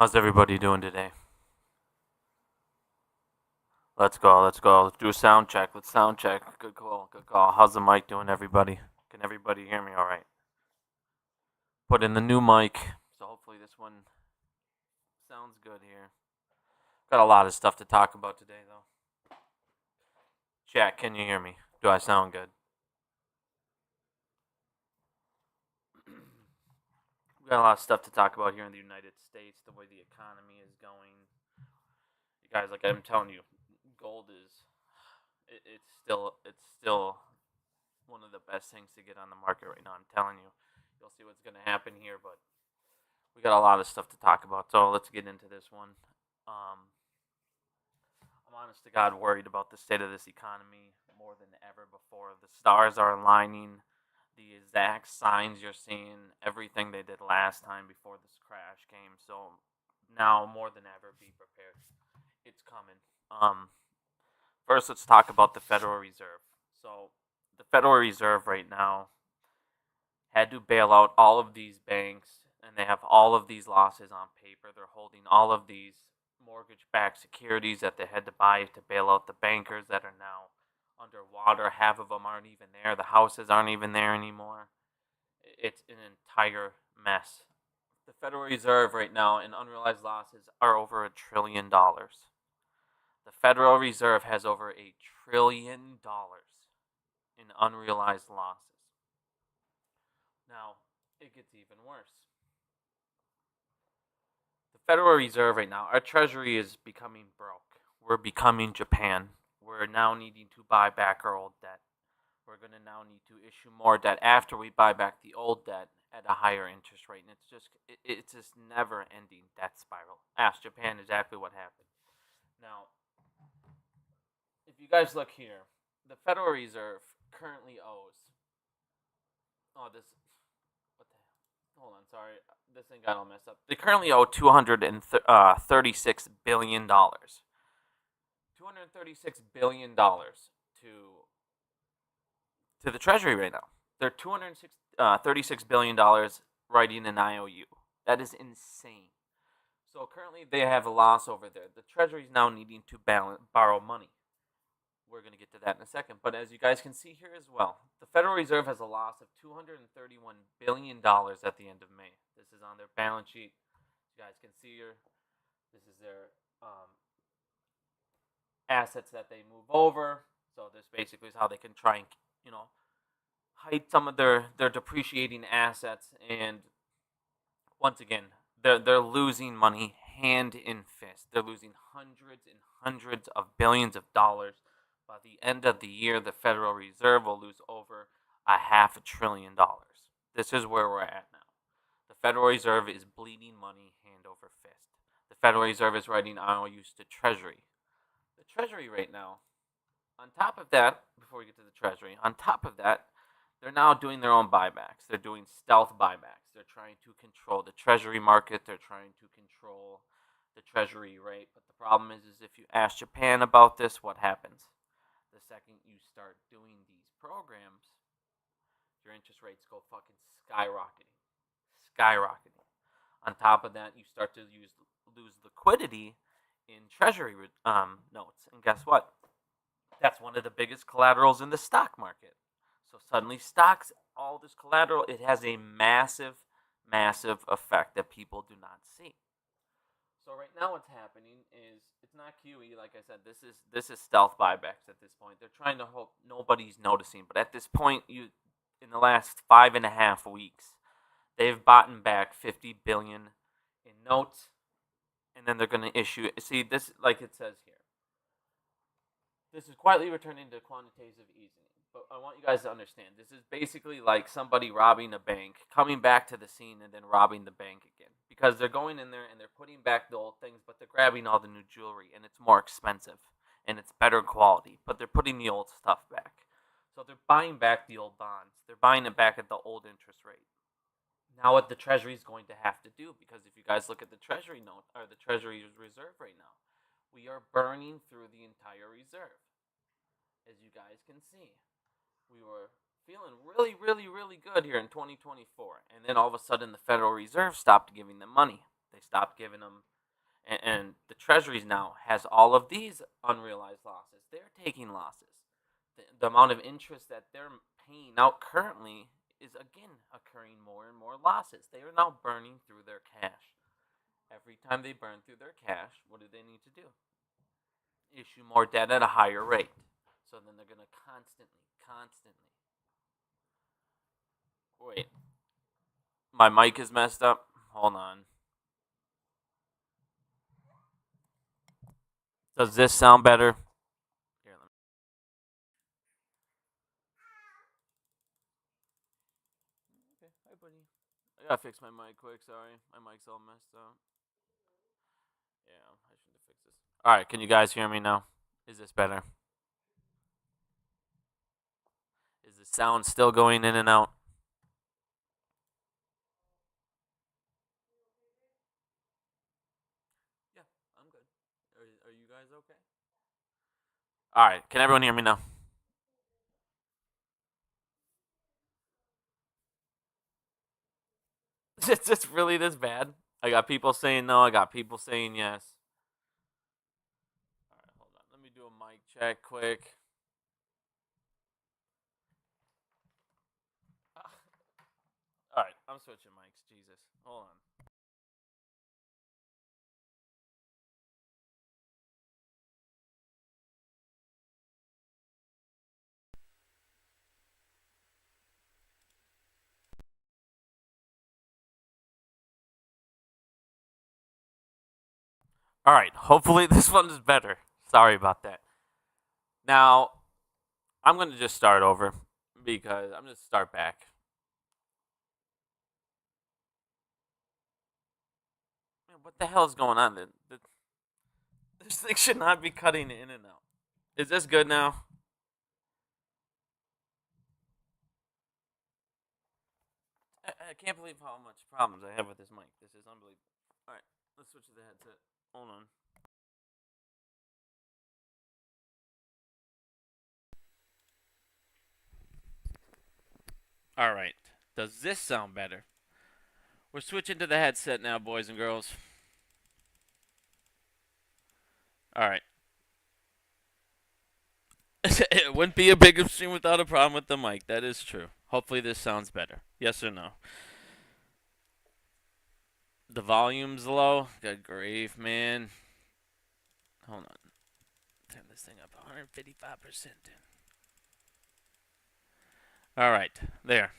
How's everybody doing today? Let's go, let's go. Let's do a sound check. Let's sound check. Good call, good call. How's the mic doing, everybody? Can everybody hear me all right? Put in the new mic, so hopefully this one sounds good here. Got a lot of stuff to talk about today, though. Chat, can you hear me? Do I sound good? We got a lot of stuff to talk about here in the United States, the way the economy is going. You guys, like I'm telling you, gold is it's still one of the best things to get on the market right now. I'm telling you, you'll see what's going to happen here, but we got a lot of stuff to talk about. So let's get into this one. Um, I'm honest to God worried about the state of this economy more than ever before. The stars are aligning. The exact signs you're seeing, everything they did last time before this crash came. So now more than ever, be prepared. It's coming. First, let's talk about the Federal Reserve. So the Federal Reserve right now had to bail out all of these banks, and they have all of these losses on paper. They're holding all of these mortgage-backed securities that they had to buy to bail out the bankers that are now underwater. Half of them aren't even there. The houses aren't even there anymore. It's an entire mess. The Federal Reserve right now in unrealized losses are over $1 trillion. The Federal Reserve has over $1 trillion in unrealized losses. Now, it gets even worse. The Federal Reserve right now, our Treasury is becoming broke. We're becoming Japan. We're now needing to buy back our old debt. We're going to now need to issue more debt after we buy back the old debt at a higher interest rate. And it's just never-ending debt spiral. Ask Japan exactly what happened. Now, if you guys look here, the Federal Reserve currently owes. Oh, this. What the hell? Hold on, sorry. This thing got all messed up. They currently owe $236 billion. $236 billion to the Treasury right now. They're $236 billion writing an IOU. That is insane. So currently they have a loss over there. The Treasury is now needing to borrow money. We're going to get to that in a second. But as you guys can see here as well, the Federal Reserve has a loss of $231 billion at the end of May. This is on their balance sheet. You guys can see here. This is their assets that they move over. So this basically is how they can try and, hide some of their depreciating assets. And once again, they're losing money hand in fist. They're losing hundreds and hundreds of billions of dollars. By the end of the year, the Federal Reserve will lose over $500 billion. This is where we're at now. The Federal Reserve is bleeding money hand over fist. The Federal Reserve is writing IOUs to Treasury. The Treasury right now, on top of that, before we get to the Treasury, on top of that, they're now doing their own buybacks. They're doing stealth buybacks. They're trying to control the Treasury market. They're trying to control the Treasury rate. But the problem is if you ask Japan about this, what happens? The second you start doing these programs, your interest rates go fucking skyrocketing. Skyrocketing. On top of that, you start to lose liquidity in Treasury notes. And guess what? That's one of the biggest collaterals in the stock market. So suddenly stocks, all this collateral, it has a massive, massive effect that people do not see. So right now what's happening is it's not QE, like I said, this is stealth buybacks at this point. They're trying to hope nobody's noticing. But at this point, in the last 5.5 weeks, they've bought back $50 billion in notes, and then they're going to issue it. See, this, like it says here, this is quietly returning to quantitative easing. But I want you guys to understand, this is basically like somebody robbing a bank, coming back to the scene and then robbing the bank again. Because they're going in there and they're putting back the old things, but they're grabbing all the new jewelry, and it's more expensive, and it's better quality, but they're putting the old stuff back. So they're buying back the old bonds. They're buying it back at the old interest rate. Now what the Treasury is going to have to do, because if you guys look at the Treasury note, or the Treasury Reserve right now, we are burning through the entire reserve. As you guys can see, we were feeling really, really, really good here in 2024. And then all of a sudden, the Federal Reserve stopped giving them money. They stopped giving them And the Treasuries now has all of these unrealized losses. They're taking losses. The amount of interest that they're paying out currently is again occurring more and more losses. They are now burning through their cash. Every time they burn through their cash, what do they need to do? Issue more debt at a higher rate. So then they're going to constantly. Wait, my mic is messed up. Hold on. Does this sound better? Here, Okay, hi, buddy. I gotta fix my mic quick. Sorry, my mic's all messed up. Yeah, I shouldn't have fixed this. All right, can you guys hear me now? Is this better? Is the sound still going in and out? Yeah, I'm good. Are you guys okay? All right, can everyone hear me now? Is this really this bad? I got people saying no. I got people saying yes. All right, hold on. Let me do a mic check quick. All right, I'm switching mics. Jesus, hold on. All right, hopefully this one is better. Sorry about that. Now, I'm going to just start over because I'm going to start back. Man, what the hell is going on? This thing should not be cutting in and out. Is this good now? I can't believe how much problems I have with this mic. This is unbelievable. All right, let's switch to the headset. Hold on. All right. Does this sound better? We're switching to the headset now, boys and girls. All right. It wouldn't be a big stream without a problem with the mic. That is true. Hopefully this sounds better. Yes or no? The volume's low. Good grief, man. Hold on. Turn this thing up 155%. All right. There.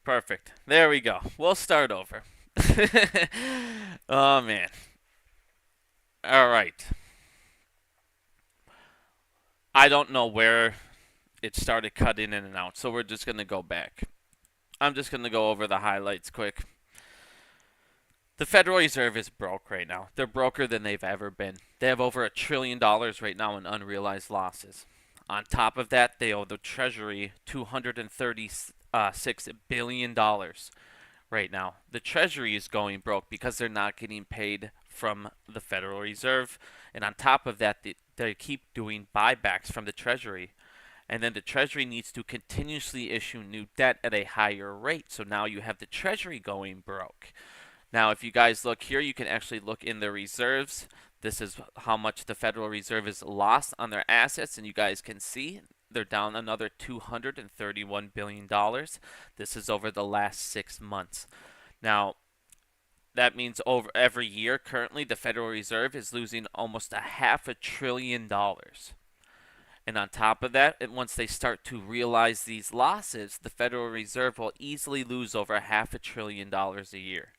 Perfect. There we go. We'll start over. Oh, man. All right. I don't know where it started cutting in and out, so we're just going to go back. I'm just going to go over the highlights quick. The Federal Reserve is broke right now. They're broker than they've ever been. They have over $1 trillion right now in unrealized losses. On top of that, they owe the Treasury $236 billion right now. The Treasury is going broke because they're not getting paid from the Federal Reserve. And on top of that, they keep doing buybacks from the Treasury. And then the Treasury needs to continuously issue new debt at a higher rate. So now you have the Treasury going broke. Now, if you guys look here, you can actually look in the reserves. This is how much the Federal Reserve has lost on their assets, and you guys can see they're down another $231 billion. This is over the last 6 months. Now, that means over every year, currently, the Federal Reserve is losing almost a $500 billion. And on top of that, and once they start to realize these losses, the Federal Reserve will easily lose over $500 billion a year.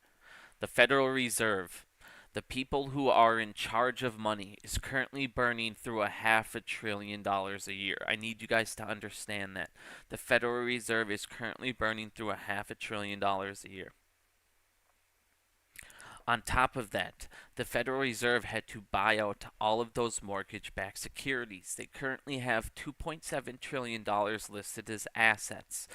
The Federal Reserve, the people who are in charge of money, is currently burning through a $500 billion a year. I need you guys to understand that. The Federal Reserve is currently burning through a $500 billion a year. On top of that, the Federal Reserve had to buy out all of those mortgage-backed securities. They currently have $2.7 trillion listed as assets.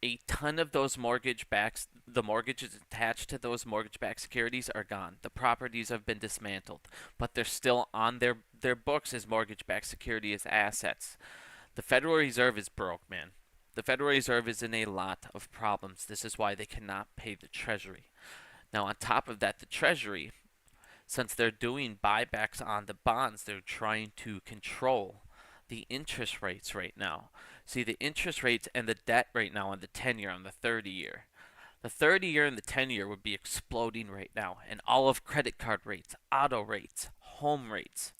A ton of those the mortgages attached to those mortgage-backed securities are gone. The properties have been dismantled, but they're still on their books as mortgage-backed security as assets. The Federal Reserve is broke, man. The Federal Reserve is in a lot of problems. This is why they cannot pay the Treasury. Now, on top of that, the Treasury, since they're doing buybacks on the bonds, they're trying to control the interest rates right now. See, the interest rates and the debt right now on the 10-year, on the 30-year. The 30-year and the 10-year would be exploding right now, and all of credit card rates, auto rates, home rates,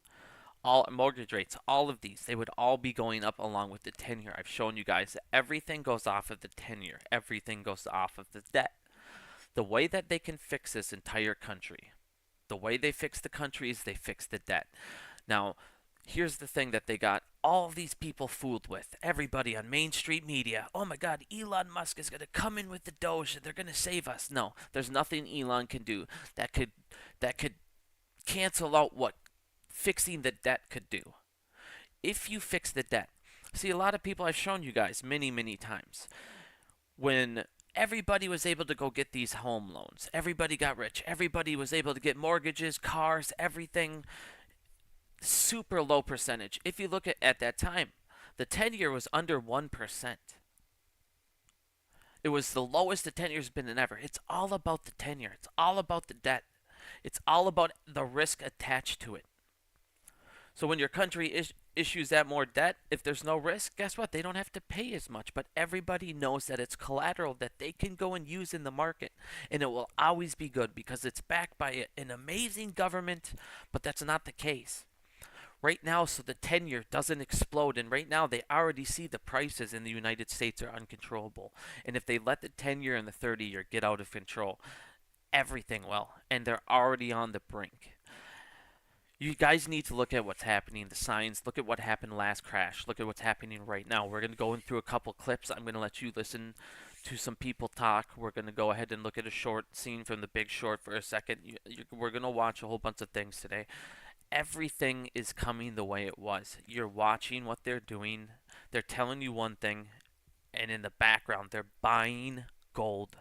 all mortgage rates, all of these, they would all be going up along with the 10-year. I've shown you guys that everything goes off of the 10-year. Everything goes off of the debt. The way that they can fix this entire country, the way they fix the country is they fix the debt. Now, here's the thing that they got all of these people fooled with. Everybody on mainstream media. Oh my God, Elon Musk is going to come in with the Doge. They're going to save us. No, there's nothing Elon can do that could cancel out what fixing the debt could do. If you fix the debt, see, a lot of people I've shown you guys many times, when everybody was able to go get these home loans, everybody got rich, everybody was able to get mortgages, cars, everything, super low percentage. If you look at that time, the 10-year was under 1%. It was the lowest the 10 years been in ever. It's all about the 10-year. It's all about the debt. It's all about the risk attached to it. So when your country issues that more debt, if there's no risk, guess what? They don't have to pay as much. But everybody knows that it's collateral that they can go and use in the market. And it will always be good because it's backed by an amazing government. But that's not the case right now, so the 10-year doesn't explode. And right now they already see the prices in the United States are uncontrollable. And if they let the 10-year and the 30-year get out of control, everything will. And they're already on the brink. You guys need to look at what's happening, the signs. Look at what happened last crash. Look at what's happening right now. We're going to go in through a couple clips. I'm going to let you listen to some people talk. We're going to go ahead and look at a short scene from The Big Short for a second. We're going to watch a whole bunch of things today. Everything is coming the way it was. You're watching what they're doing. They're telling you one thing, and in the background, they're buying gold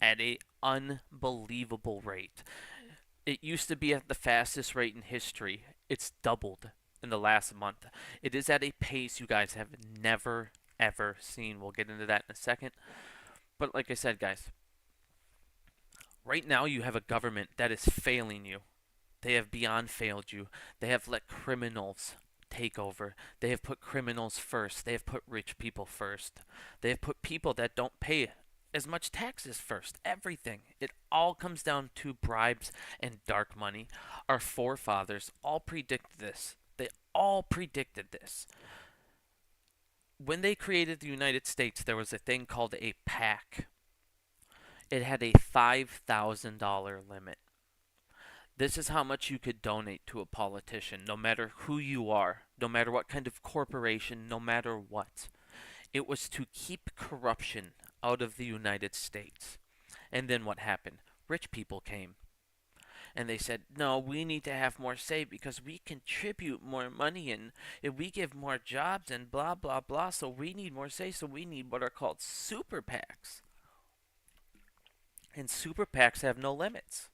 at an unbelievable rate. It used to be at the fastest rate in history. It's doubled in the last month. It is at a pace you guys have never, ever seen. We'll get into that in a second. But like I said, guys, right now you have a government that is failing you. They have beyond failed you. They have let criminals take over. They have put criminals first. They have put rich people first. They have put people that don't pay as much taxes first. Everything. It all comes down to bribes and dark money. Our forefathers all predicted this. They all predicted this. When they created the United States, there was a thing called a PAC. It had a $5,000 limit. This is how much you could donate to a politician, no matter who you are, no matter what kind of corporation, no matter what. It was to keep corruption out of the United States. And then what happened? Rich people came. And they said, no, we need to have more say because we contribute more money and we give more jobs and blah, blah, blah. So we need more say. So we need what are called super PACs. And super PACs have no limits.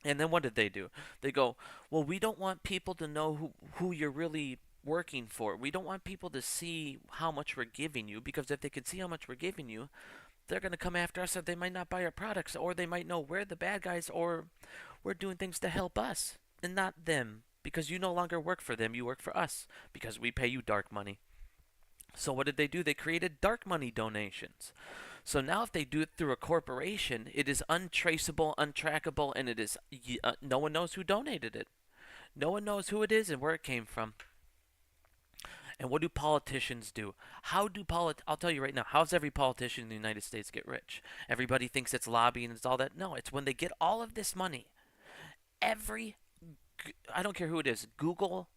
And then what did they do? They go, well, we don't want people to know who you're really working for. We don't want people to see how much we're giving you, because if they could see how much we're giving you, they're going to come after us, or they might not buy our products, or they might know we're the bad guys, or we're doing things to help us and not them, because you no longer work for them, you work for us because we pay you dark money. So what did they do? They created dark money donations. So now if they do it through a corporation, it is untraceable, untrackable, and it is no one knows who donated it. No one knows who it is and where it came from. And what do politicians do? I'll tell you right now, how does every politician in the United States get rich? Everybody thinks it's lobbying and it's all that. No, it's when they get all of this money. I don't care who it is, Google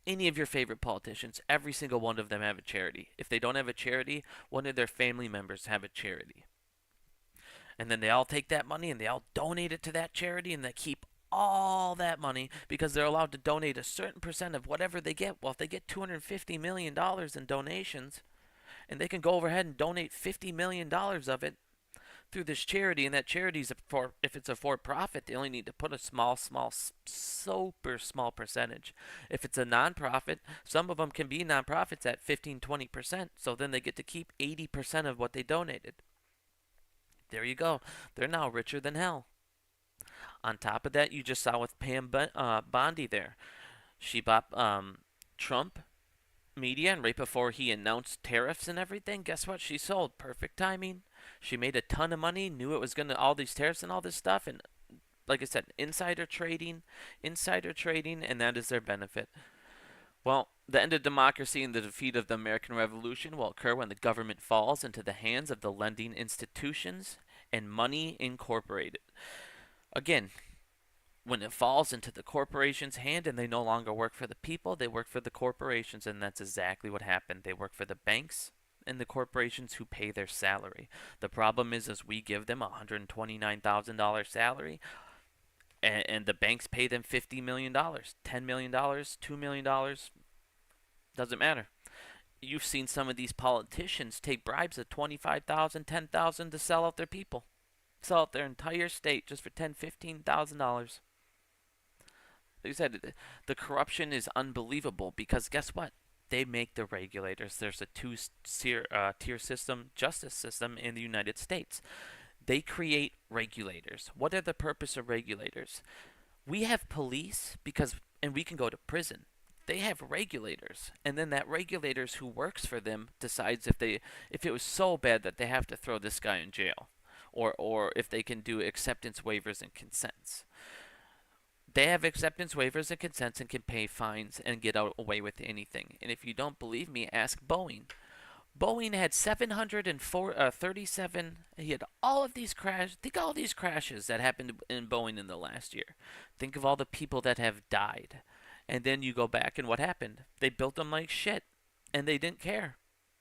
any of your favorite politicians. Every single one of them have a charity. If they don't have a charity, one of their family members have a charity. And then they all take that money and they all donate it to that charity, and they keep all that money because they're allowed to donate a certain percent of whatever they get. Well, if they get $250 million in donations, and they can go overhead and donate $50 million of it through this charity, and that charity's if it's a for-profit, they only need to put a super small percentage. If it's a non-profit, some of them can be non-profits at 15-20%, so then they get to keep 80% of what they donated. There you go. They're now richer than hell. On top of that, you just saw with Pam Bondi there. She bought Trump media, and right before he announced tariffs and everything, guess what? She sold. Perfect timing. She made a ton of money, knew it was going to, all these tariffs and all this stuff. And like I said, insider trading, and that is their benefit. Well, the end of democracy and the defeat of the American Revolution will occur when the government falls into the hands of the lending institutions and money incorporated. Again, when it falls into the corporation's hand and they no longer work for the people, they work for the corporations, and that's exactly what happened. They work for the banks and the corporations who pay their salary. The problem is we give them a $129,000 salary, and the banks pay them $50 million, $10 million, $2 million. Doesn't matter. You've seen some of these politicians take bribes of 25,000, 10,000 to sell out their people, sell out their entire state just for $10,000, $15,000. Like I said, the corruption is unbelievable because guess what? They make the regulators. There's a tier system, justice system in the United States. They create regulators. What are the purpose of regulators? We have police because, and we can go to prison. They have regulators, and then that regulators who works for them decides if it was so bad that they have to throw this guy in jail, or if they can do acceptance waivers and consents. They have acceptance waivers and consents and can pay fines and get out away with anything. And if you don't believe me, ask Boeing. Boeing had 737. He had all of these crashes. Think of all these crashes that happened in Boeing in the last year. Think of all the people that have died. And then you go back and what happened? They built them like shit, and they didn't care.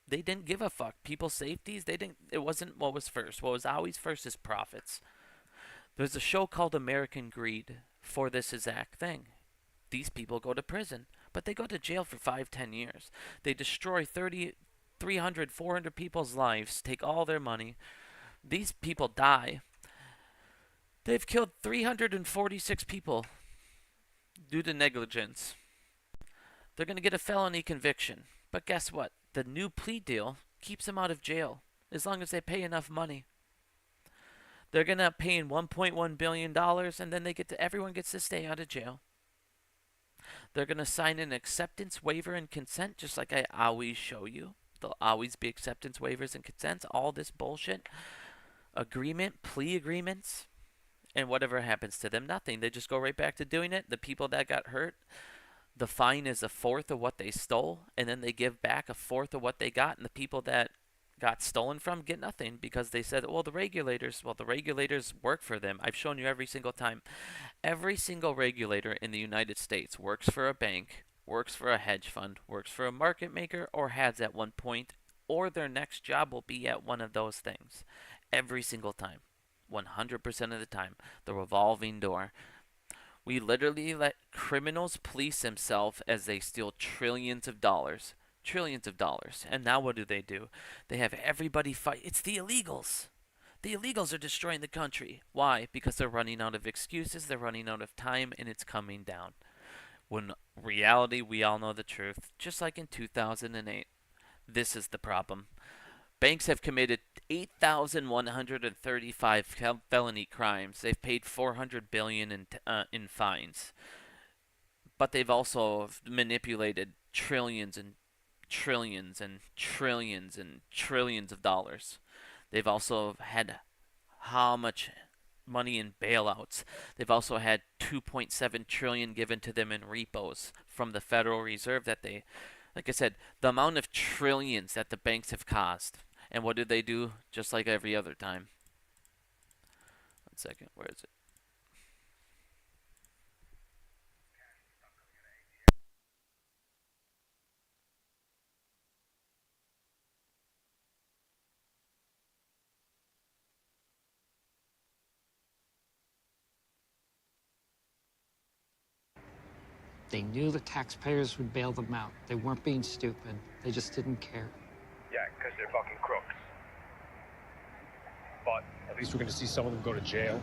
They didn't give a fuck. People's safeties. They didn't. It wasn't what was first. What was always first is profits. There's a show called American Greed for this exact thing. These people go to prison, but they go to jail for 5, 10 years. They destroy 30, 300, 400 people's lives, take all their money. These people die. They've killed 346 people due to negligence. They're going to get a felony conviction. But guess what? The new plea deal keeps them out of jail as long as they pay enough money. They're going to pay in $1.1 billion, and then everyone gets to stay out of jail. They're going to sign an acceptance waiver and consent, just like I always show you. There'll always be acceptance waivers and consents, all this bullshit. Plea agreements, and whatever happens to them, nothing. They just go right back to doing it. The people that got hurt, the fine is a fourth of what they stole, and then they give back a fourth of what they got, and the people that got stolen from get nothing because they said, well, the regulators work for them. I've shown you every single time. Every single regulator in the United States works for a bank, works for a hedge fund, works for a market maker, or has at one point, or their next job will be at one of those things. Every single time. 100% of the time. The revolving door. We literally let criminals police themselves as they steal trillions of dollars. Trillions of dollars. And now what do? They have everybody fight. It's the illegals. The illegals are destroying the country. Why? Because they're running out of excuses, they're running out of time, and it's coming down. When reality, we all know the truth. Just like in 2008. This is the problem. Banks have committed 8,135 felony crimes. They've paid 400 billion in fines. But they've also manipulated trillions and trillions and trillions and trillions of dollars. They've also had how much money in bailouts. They've also had 2.7 trillion given to them in repos from the Federal Reserve that they, like I said, the amount of trillions that the banks have caused. And what did they do? Just like every other time. 1 second, where is it? They knew the taxpayers would bail them out. They weren't being stupid. They just didn't care. Yeah, because they're fucking crooks. But at least we're going to see some of them go to jail.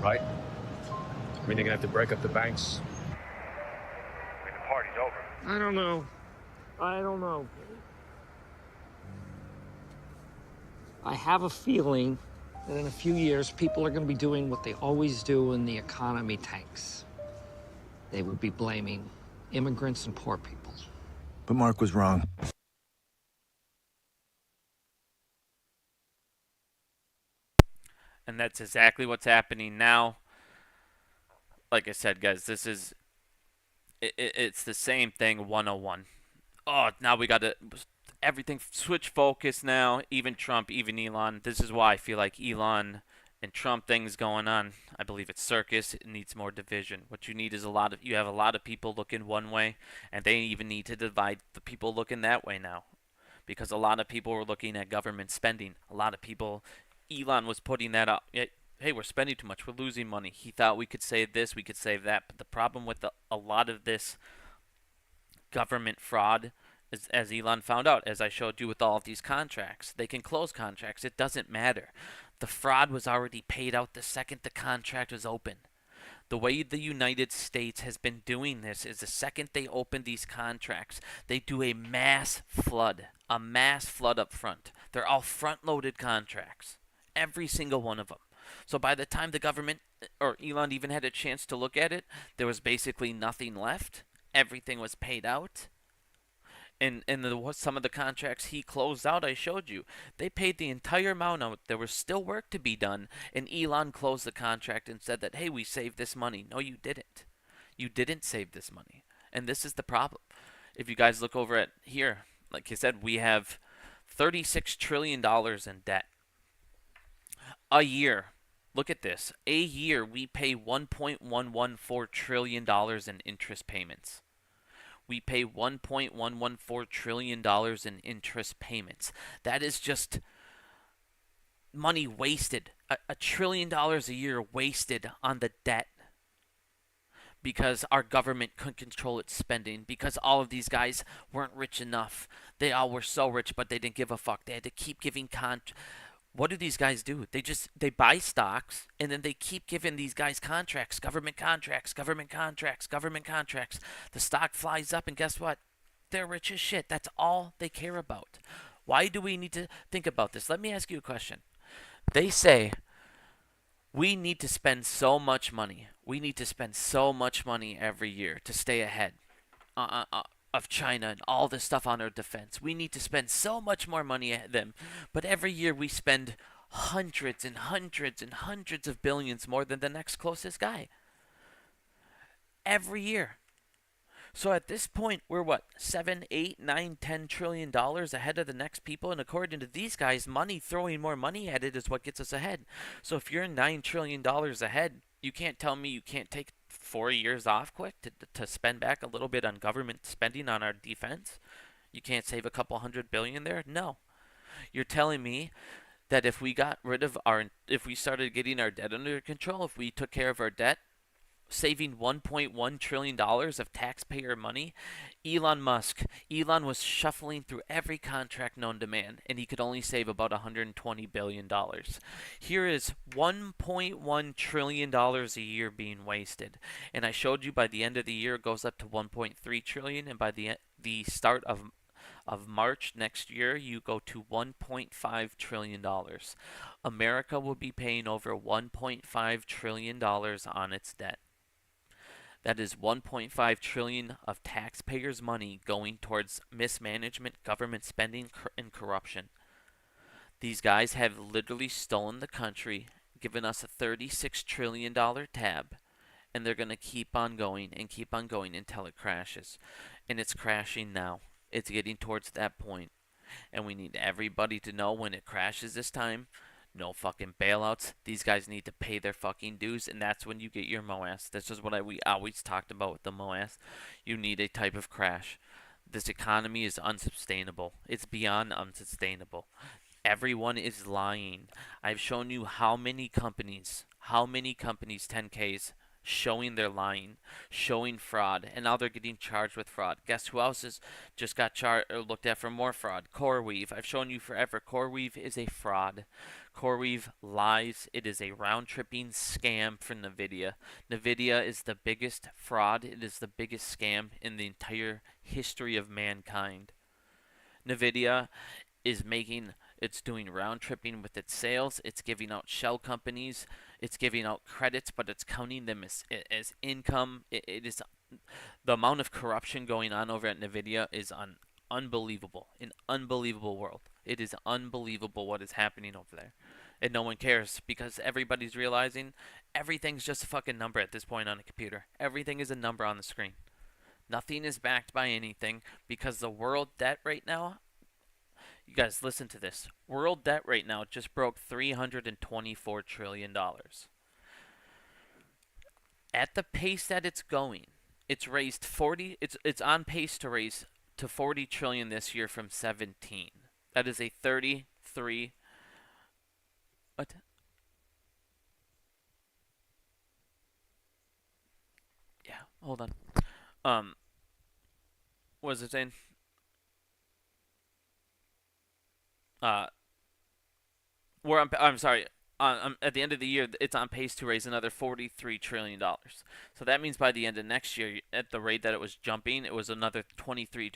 Right? I mean, they're going to have to break up the banks. I mean, the party's over. I don't know. I have a feeling that in a few years, people are going to be doing what they always do when the economy tanks. They will be blaming immigrants and poor people. But Mark was wrong. And that's exactly what's happening now. Like I said, guys, it's the same thing 101. Oh, now we got to everything switch focus now. Even Trump, even Elon. This is why I feel like Elon and Trump things going on. I believe it's circus. It needs more division. What you need is you have a lot of people looking one way, and they even need to divide the people looking that way now, because a lot of people were looking at government spending. A lot of people, Elon was putting that up. Hey, we're spending too much. We're losing money. He thought we could save this, we could save that. But the problem with a lot of this government fraud, as Elon found out, as I showed you with all of these contracts, they can close contracts. It doesn't matter. The fraud was already paid out the second the contract was open. The way the United States has been doing this is the second they open these contracts, they do a mass flood up front. They're all front-loaded contracts, every single one of them. So by the time the government or Elon even had a chance to look at it, there was basically nothing left. Everything was paid out. And some of the contracts he closed out, I showed you, they paid the entire amount out. There was still work to be done, and Elon closed the contract and said that, hey, we saved this money. No, you didn't. You didn't save this money. And this is the problem. If you guys look over at here, like I said, we have $36 trillion in debt. A year. Look at this. A year, we pay $1.114 trillion in interest payments. We pay $1.114 trillion in interest payments. That is just money wasted. $1 trillion a year wasted on the debt because our government couldn't control its spending, because all of these guys weren't rich enough. They all were so rich, but they didn't give a fuck. They had to keep giving What do these guys do? They buy stocks, and then they keep giving these guys contracts, government contracts, government contracts, government contracts. The stock flies up, and guess what? They're rich as shit. That's all they care about. Why do we need to think about this? Let me ask you a question. They say we need to spend so much money. We need to spend so much money every year to stay ahead of China and all this stuff on our defense. We need to spend so much more money at them. But every year we spend hundreds and hundreds and hundreds of billions more than the next closest guy. Every year. So at this point, we're what, 7, 8, 9, 10 trillion dollars ahead of the next people, and according to these guys, throwing more money at it is what gets us ahead. So if you're $9 trillion ahead, you can't tell me you can't take 4 years off quick to spend back a little bit on government spending on our defense. You can't save a couple $100 billion there? No. You're telling me that if we started getting our debt under control, if we took care of our debt, saving $1.1 trillion of taxpayer money. Elon was shuffling through every contract known to man, and he could only save about $120 billion. Here is $1.1 trillion a year being wasted. And I showed you by the end of the year it goes up to $1.3 trillion, and by the start of March next year, you go to $1.5 trillion. America will be paying over $1.5 trillion on its debt. That is $1.5 trillion of taxpayers' money going towards mismanagement, government spending, and corruption. These guys have literally stolen the country, given us a $36 trillion tab, and they're going to keep on going until it crashes. And it's crashing now. It's getting towards that point. And we need everybody to know when it crashes this time, no fucking bailouts. These guys need to pay their fucking dues, and that's when you get your MOAS. This is what we always talked about with the MOAS. You need a type of crash. This economy is unsustainable. It's beyond unsustainable. Everyone is lying. I've shown you how many companies 10Ks showing they're lying, showing fraud, and now they're getting charged with fraud. Guess who else is just got looked at for more fraud? CoreWeave. I've shown you forever. CoreWeave is a fraud. CoreWeave lies. It is a round-tripping scam for NVIDIA. NVIDIA is the biggest fraud. It is the biggest scam in the entire history of mankind. NVIDIA is making It's doing round tripping with its sales. It's giving out shell companies. It's giving out credits, but it's counting them as income. It is the amount of corruption going on over at Nvidia is unbelievable. An unbelievable world. It is unbelievable what is happening over there. And no one cares because everybody's realizing everything's just a fucking number at this point on a computer. Everything is a number on the screen. Nothing is backed by anything because the world debt right now, you guys listen to this. World debt right now just broke $324 trillion. At the pace that it's going, it's on pace to raise to 40 trillion this year from 17. That is a 33 what? Yeah, hold on. What was it saying? Uh, I'm sorry. At the end of the year, it's on pace to raise another $43 trillion. So that means by the end of next year, at the rate that it was jumping, it was another 23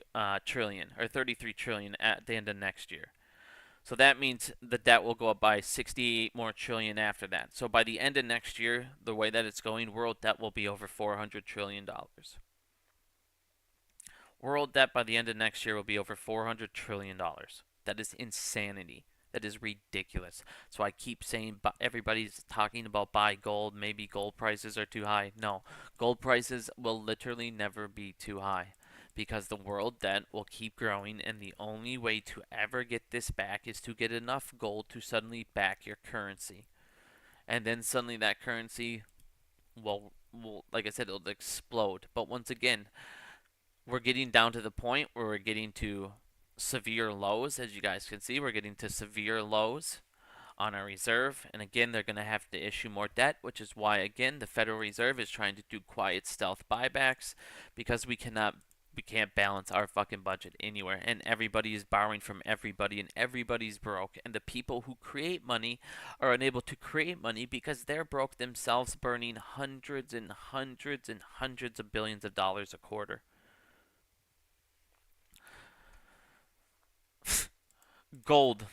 trillion or 33 trillion at the end of next year. So that means the debt will go up by 68 more trillion after that. So by the end of next year, the way that it's going, world debt will be over $400 trillion. World debt by the end of next year will be over $400 trillion. That is insanity. That is ridiculous. So I keep saying everybody's talking about buy gold. Maybe gold prices are too high. No, gold prices will literally never be too high because the world debt will keep growing, and the only way to ever get this back is to get enough gold to suddenly back your currency. And then suddenly that currency will like I said, it'll explode. But once again, we're getting down to the point where we're getting to severe lows. As you guys can see, we're getting to severe lows on our reserve, and again, they're going to have to issue more debt, which is why again the Federal Reserve is trying to do quiet stealth buybacks because we can't balance our fucking budget anywhere, and everybody is borrowing from everybody, and everybody's broke, and the people who create money are unable to create money because they're broke themselves, burning hundreds and hundreds and hundreds of billions of dollars a quarter. Gold.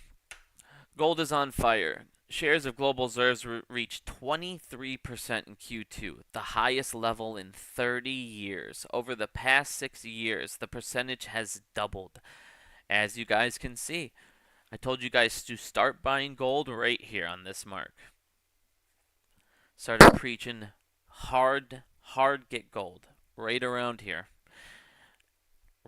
Gold is on fire. Shares of global reserves reached 23% in Q2, the highest level in 30 years. Over the past 6 years, the percentage has doubled. As you guys can see, I told you guys to start buying gold right here on this mark. Started preaching hard get gold right around here.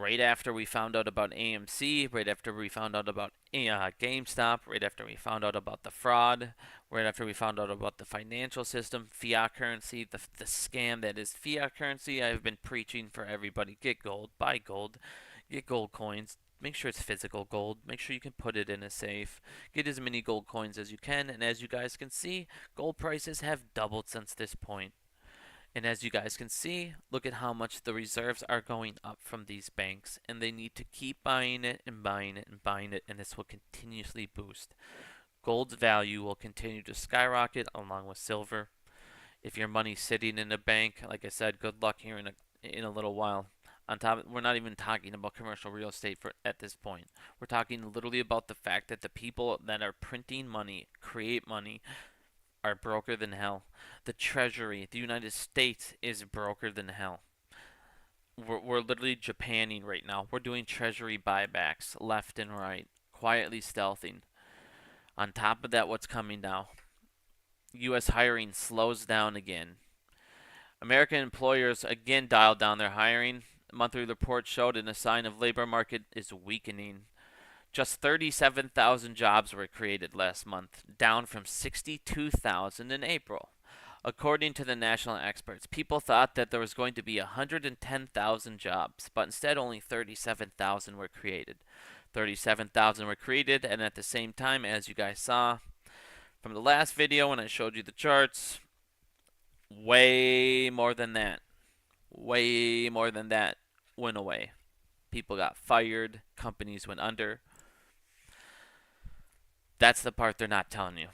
Right after we found out about AMC, right after we found out about GameStop, right after we found out about the fraud, right after we found out about the financial system, fiat currency, the scam that is fiat currency, I've been preaching for everybody, get gold, buy gold, get gold coins, make sure it's physical gold, make sure you can put it in a safe, get as many gold coins as you can, and as you guys can see, gold prices have doubled since this point. And as you guys can see, look at how much the reserves are going up from these banks, and they need to keep buying it and buying it and buying it, and this will continuously boost. Gold's value will continue to skyrocket along with silver. If your money's sitting in a bank, like I said, good luck here in a little while. On top, we're not even talking about commercial real estate at this point. We're talking literally about the fact that the people that are printing money, create money, are broker than hell. The Treasury, the United States, is broker than hell. We're literally Japanning right now. We're doing Treasury buybacks left and right, quietly stealthing. On top of that, what's coming now? U.S. hiring slows down again. American employers again dialed down their hiring. Monthly report showed a sign of labor market is weakening. Just 37,000 jobs were created last month, down from 62,000 in April. According to the national experts, people thought that there was going to be 110,000 jobs, but instead only 37,000 were created. 37,000 were created, and at the same time, as you guys saw from the last video when I showed you the charts, way more than that went away. People got fired, companies went under. That's the part they're not telling you.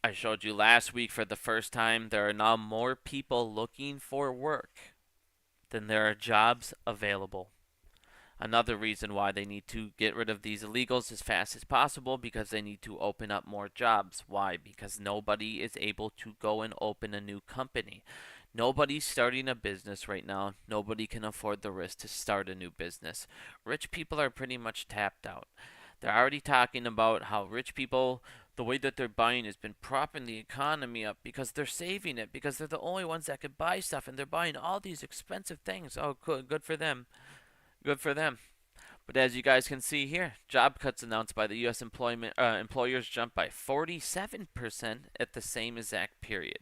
I showed you last week for the first time there are now more people looking for work than there are jobs available. Another reason why they need to get rid of these illegals as fast as possible, because they need to open up more jobs. Why? Because nobody is able to go and open a new company. Nobody's starting a business right now. Nobody can afford the risk to start a new business. Rich people are pretty much tapped out. They're already talking about how rich people, the way that they're buying has been propping the economy up because they're saving it, because they're the only ones that can buy stuff, and they're buying all these expensive things. Oh, good for them. Good for them. But as you guys can see here, job cuts announced by the U.S. employers jumped by 47% at the same exact period.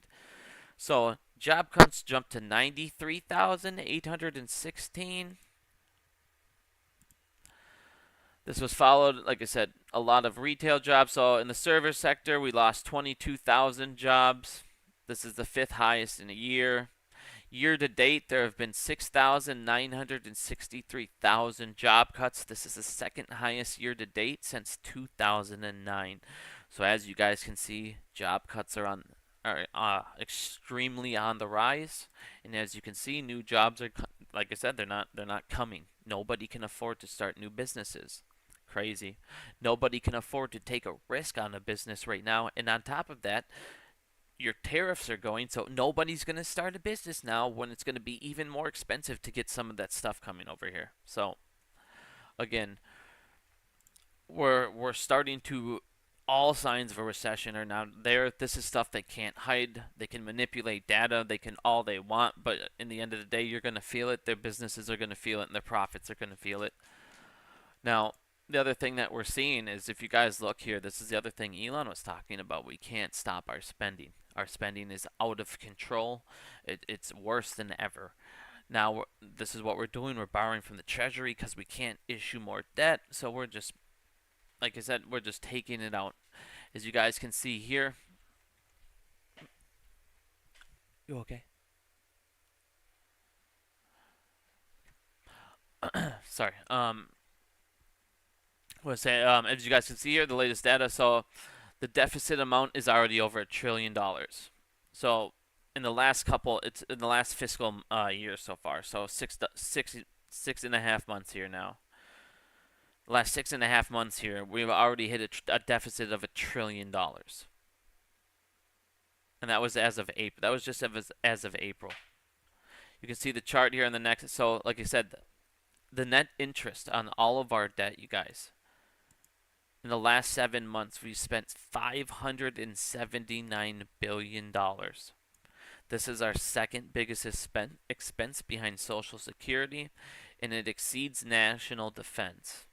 So job cuts jumped to 93,816. This was followed, like I said, a lot of retail jobs. So in the service sector, we lost 22,000 jobs. This is the 5th highest in a year. Year to date, there have been 6,963,000 job cuts. This is the 2nd highest year to date since 2009. So as you guys can see, job cuts are extremely on the rise. And as you can see, new jobs are, like I said, they're not coming. Nobody can afford to start new businesses. Crazy. Nobody can afford to take a risk on a business right now. And on top of that, your tariffs are going, so nobody's going to start a business now when it's going to be even more expensive to get some of that stuff coming over here. So again, we're starting to, all signs of a recession are now there. This is stuff they can't hide. They can manipulate data. They can all they want, but in the end of the day, you're going to feel it. Their businesses are going to feel it, and their profits are going to feel it. Now, the other thing that we're seeing is, if you guys look here, this is the other thing Elon was talking about. We can't stop our spending. Our spending is out of control. It's worse than ever. Now, this is what we're doing. We're borrowing from the Treasury because we can't issue more debt. So we're just, like I said, we're just taking it out. As you guys can see here. You okay? Sorry. As you guys can see here, the latest data. So the deficit amount is already over $1 trillion. So in the last it's in the last fiscal year so far. So six and a half months here now. The last 6.5 months here, we've already hit a deficit of $1 trillion. And that was as of April. That was just as of April. You can see the chart here on the next. So like I said, the net interest on all of our debt, you guys, in the last 7 months, we spent $579 billion. This is our 2nd biggest expense behind Social Security, and it exceeds national defense.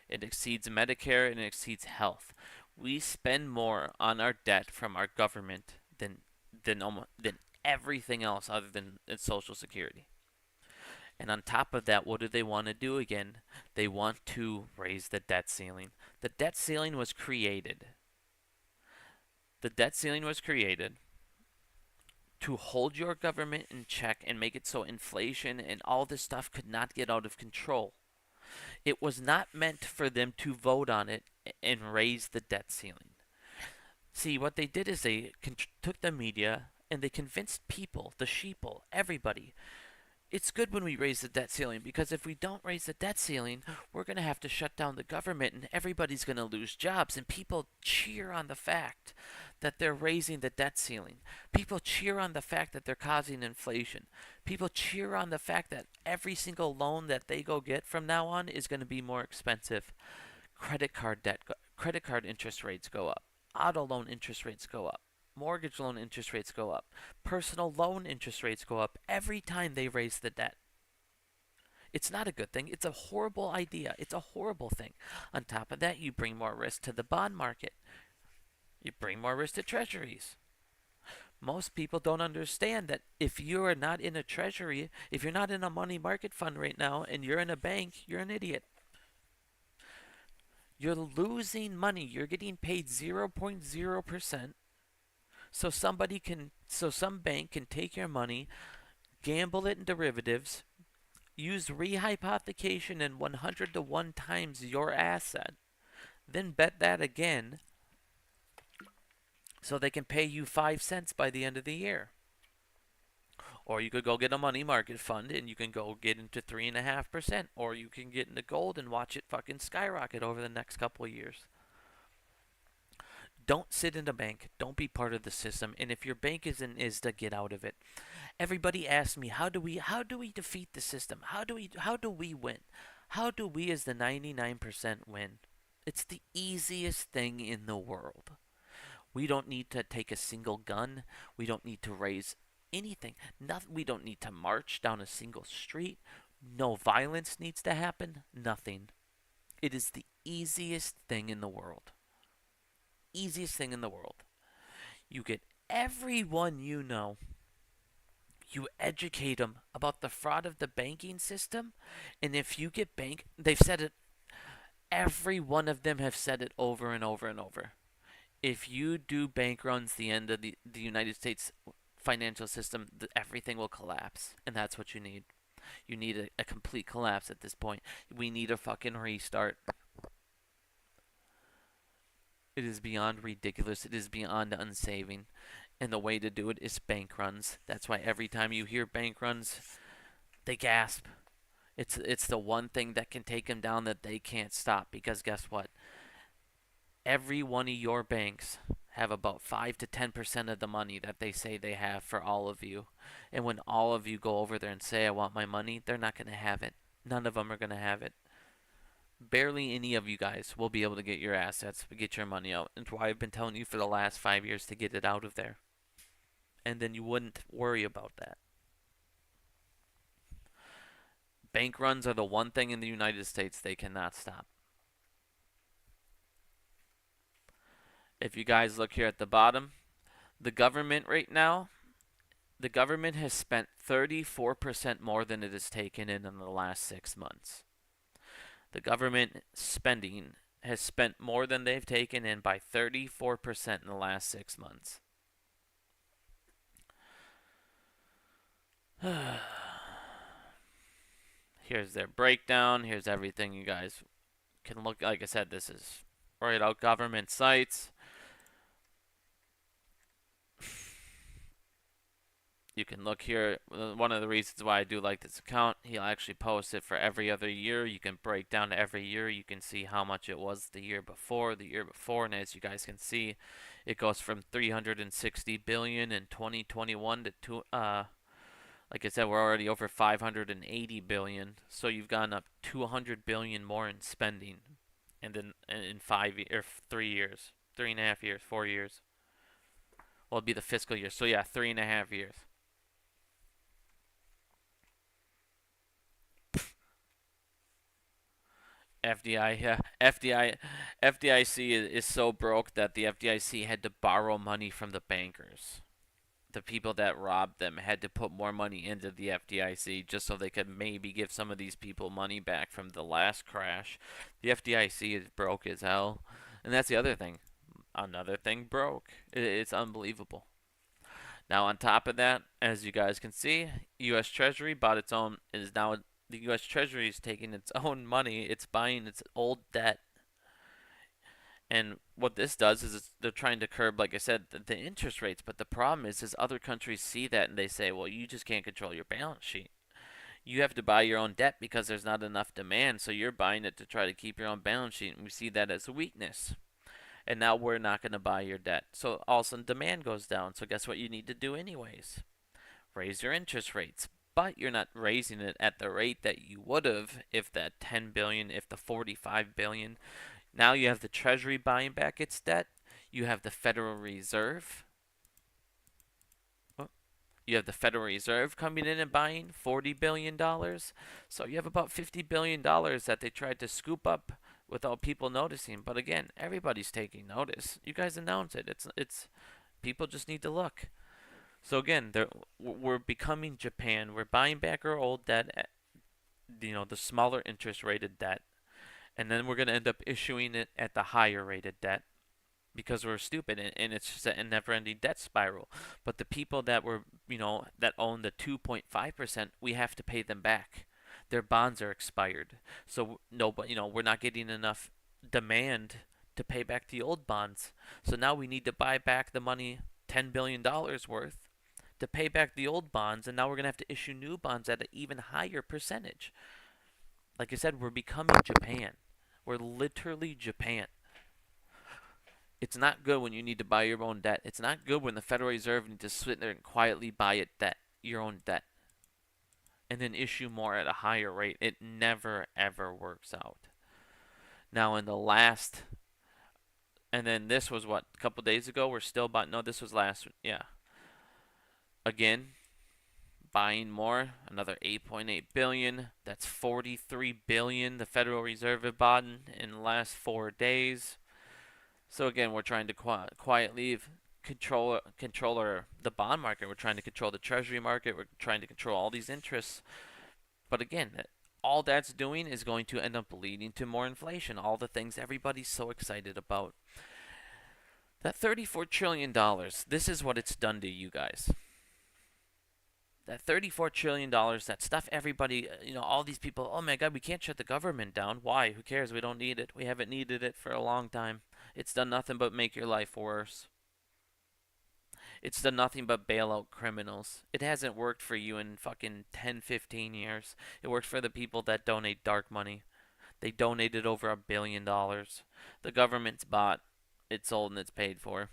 It exceeds Medicare, and it exceeds health. We spend more on our debt from our government than everything else other than Social Security. And on top of that, what do they want to do again? They want to raise the debt ceiling. The debt ceiling was created. The debt ceiling was created to hold your government in check and make it so inflation and all this stuff could not get out of control. It was not meant for them to vote on it and raise the debt ceiling. See, what they did is they took the media and they convinced people, the sheeple, everybody. It's good when we raise the debt ceiling, because if we don't raise the debt ceiling, we're going to have to shut down the government and everybody's going to lose jobs. And people cheer on the fact that they're raising the debt ceiling. People cheer on the fact that they're causing inflation. People cheer on the fact that every single loan that they go get from now on is going to be more expensive. Credit card interest rates go up. Auto loan interest rates go up. Mortgage loan interest rates go up. Personal loan interest rates go up every time they raise the debt. It's not a good thing. It's a horrible idea. It's a horrible thing. On top of that, you bring more risk to the bond market. You bring more risk to treasuries. Most people don't understand that if you are not in a treasury, if you're not in a money market fund right now and you're in a bank, you're an idiot. You're losing money. You're getting paid 0.0%. So some bank can take your money, gamble it in derivatives, use rehypothecation and 100 to 1 times your asset, then bet that again so they can pay you 5 cents by the end of the year. Or you could go get a money market fund and you can go get into 3.5%. Or you can get into gold and watch it fucking skyrocket over the next couple of years. Don't sit in a bank. Don't be part of the system. And if your bank is to get out of it. Everybody asks me, how do we defeat the system? How do we win? How do we as the 99% win? It's the easiest thing in the world. We don't need to take a single gun. We don't need to raise anything. Nothing. We don't need to march down a single street. No violence needs to happen. Nothing. It is the easiest thing in the world. Easiest thing in the world. You get everyone you know. You educate them about the fraud of the banking system. And if you get they've said it. Every one of them have said it over and over and over. If you do bank runs the end of the United States financial system, everything will collapse. And that's what you need. You need a complete collapse at this point. We need a fucking restart. It is beyond ridiculous. It is beyond unsaving. And the way to do it is bank runs. That's why every time you hear bank runs, they gasp. It's the one thing that can take them down that they can't stop. Because guess what? Every one of your banks have about 5 to 10% of the money that they say they have for all of you. And when all of you go over there and say, I want my money, they're not going to have it. None of them are going to have it. Barely any of you guys will be able to get your assets, get your money out. It's why I've been telling you for the last 5 years to get it out of there. And then you wouldn't worry about that. Bank runs are the one thing in the United States they cannot stop. If you guys look here at the bottom, the government right now, the government has spent 34% more than it has taken in the last 6 months. The government spending has spent more than they've taken in by 34% in the last 6 months. Here's their breakdown. Here's everything you guys can look. Like I said, this is right out government sites. You can look here. One of the reasons why I do like this account, he'll actually post it for every other year. You can break down every year. You can see how much it was the year before, and as you guys can see, it goes from 360 billion in 2021 to like I said, we're already over 580 billion. So you've gone up 200 billion more in spending, and then in 3 years, 3.5 years, 4 years. Well, it'd be the fiscal year. So yeah, 3.5 years. FDI, yeah, FDIC is so broke that the FDIC had to borrow money from the bankers. The people that robbed them had to put more money into the FDIC just so they could maybe give some of these people money back from the last crash. The FDIC is broke as hell. And that's the other thing. Another thing broke. It's unbelievable. Now on top of that, as you guys can see, U.S. Treasury bought its own, the U.S. Treasury is taking its own money. It's buying its old debt. And what this does is they're trying to curb, like I said, the interest rates. But the problem is other countries see that and they say, well, you just can't control your balance sheet. You have to buy your own debt because there's not enough demand. So you're buying it to try to keep your own balance sheet. And we see that as a weakness. And now we're not going to buy your debt. So all of a sudden demand goes down. So guess what you need to do anyways? Raise your interest rates. But you're not raising it at the rate that you would have if that 10 billion, if the 45 billion. Now you have the Treasury buying back its debt. You have the Federal Reserve. You have the Federal Reserve coming in and buying $40 billion. So you have about $50 billion that they tried to scoop up without people noticing. But again, everybody's taking notice. You guys announce it. It's people just need to look. So again, we're becoming Japan. We're buying back our old debt, the smaller interest rated debt, and then we're going to end up issuing it at the higher rated debt because we're stupid, and it's just a never-ending debt spiral. But the people that that own the 2.5%, we have to pay them back. Their bonds are expired, so we're not getting enough demand to pay back the old bonds. So now we need to buy back the money, $10 billion worth, to pay back the old bonds, and now we're going to have to issue new bonds at an even higher percentage. Like I said, we're becoming Japan. We're literally Japan. It's not good when you need to buy your own debt. It's not good when the Federal Reserve needs to sit there and quietly buy your own debt, and then issue more at a higher rate. It never, ever works out. Now, in the last, and then this was what, a couple days ago? We're still buying, no, this was last, yeah. Again, buying more, another 8.8 billion. That's 43 billion the Federal Reserve have bought in the last 4 days. So again, we're trying to quietly control the bond market. We're trying to control the Treasury market. We're trying to control all these interests. But again, all that's doing is going to end up leading to more inflation. All the things everybody's so excited about. That $34 trillion, this is what it's done to you guys. That $34 trillion, that stuff everybody, all these people, oh my God, we can't shut the government down. Why? Who cares? We don't need it. We haven't needed it for a long time. It's done nothing but make your life worse. It's done nothing but bail out criminals. It hasn't worked for you in fucking 10, 15 years. It worked for the people that donate dark money. They donated over $1 billion. The government's bought, it's sold, and it's paid for.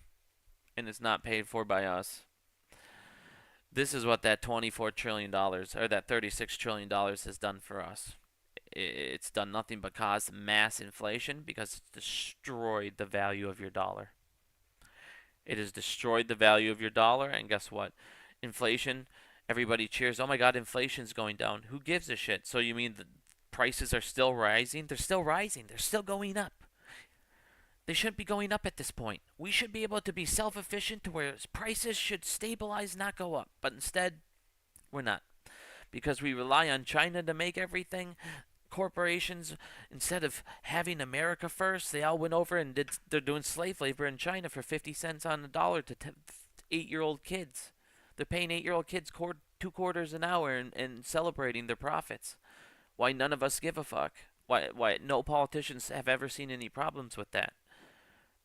And it's not paid for by us. This is what that $24 trillion, or that $36 trillion has done for us. It's done nothing but cause mass inflation because it's destroyed the value of your dollar. It has destroyed the value of your dollar, and guess what? Inflation, everybody cheers. Oh my God, inflation's going down. Who gives a shit? So you mean the prices are still rising? They're still rising. They're still going up. They shouldn't be going up at this point. We should be able to be self-efficient to where prices should stabilize, not go up. But instead, we're not. Because we rely on China to make everything. Corporations, instead of having America first, they all went over and they're doing slave labor in China for 50 cents on the dollar to 8-year-old kids. They're paying 8-year-old kids $2 an hour and celebrating their profits. Why none of us give a fuck? Why no politicians have ever seen any problems with that?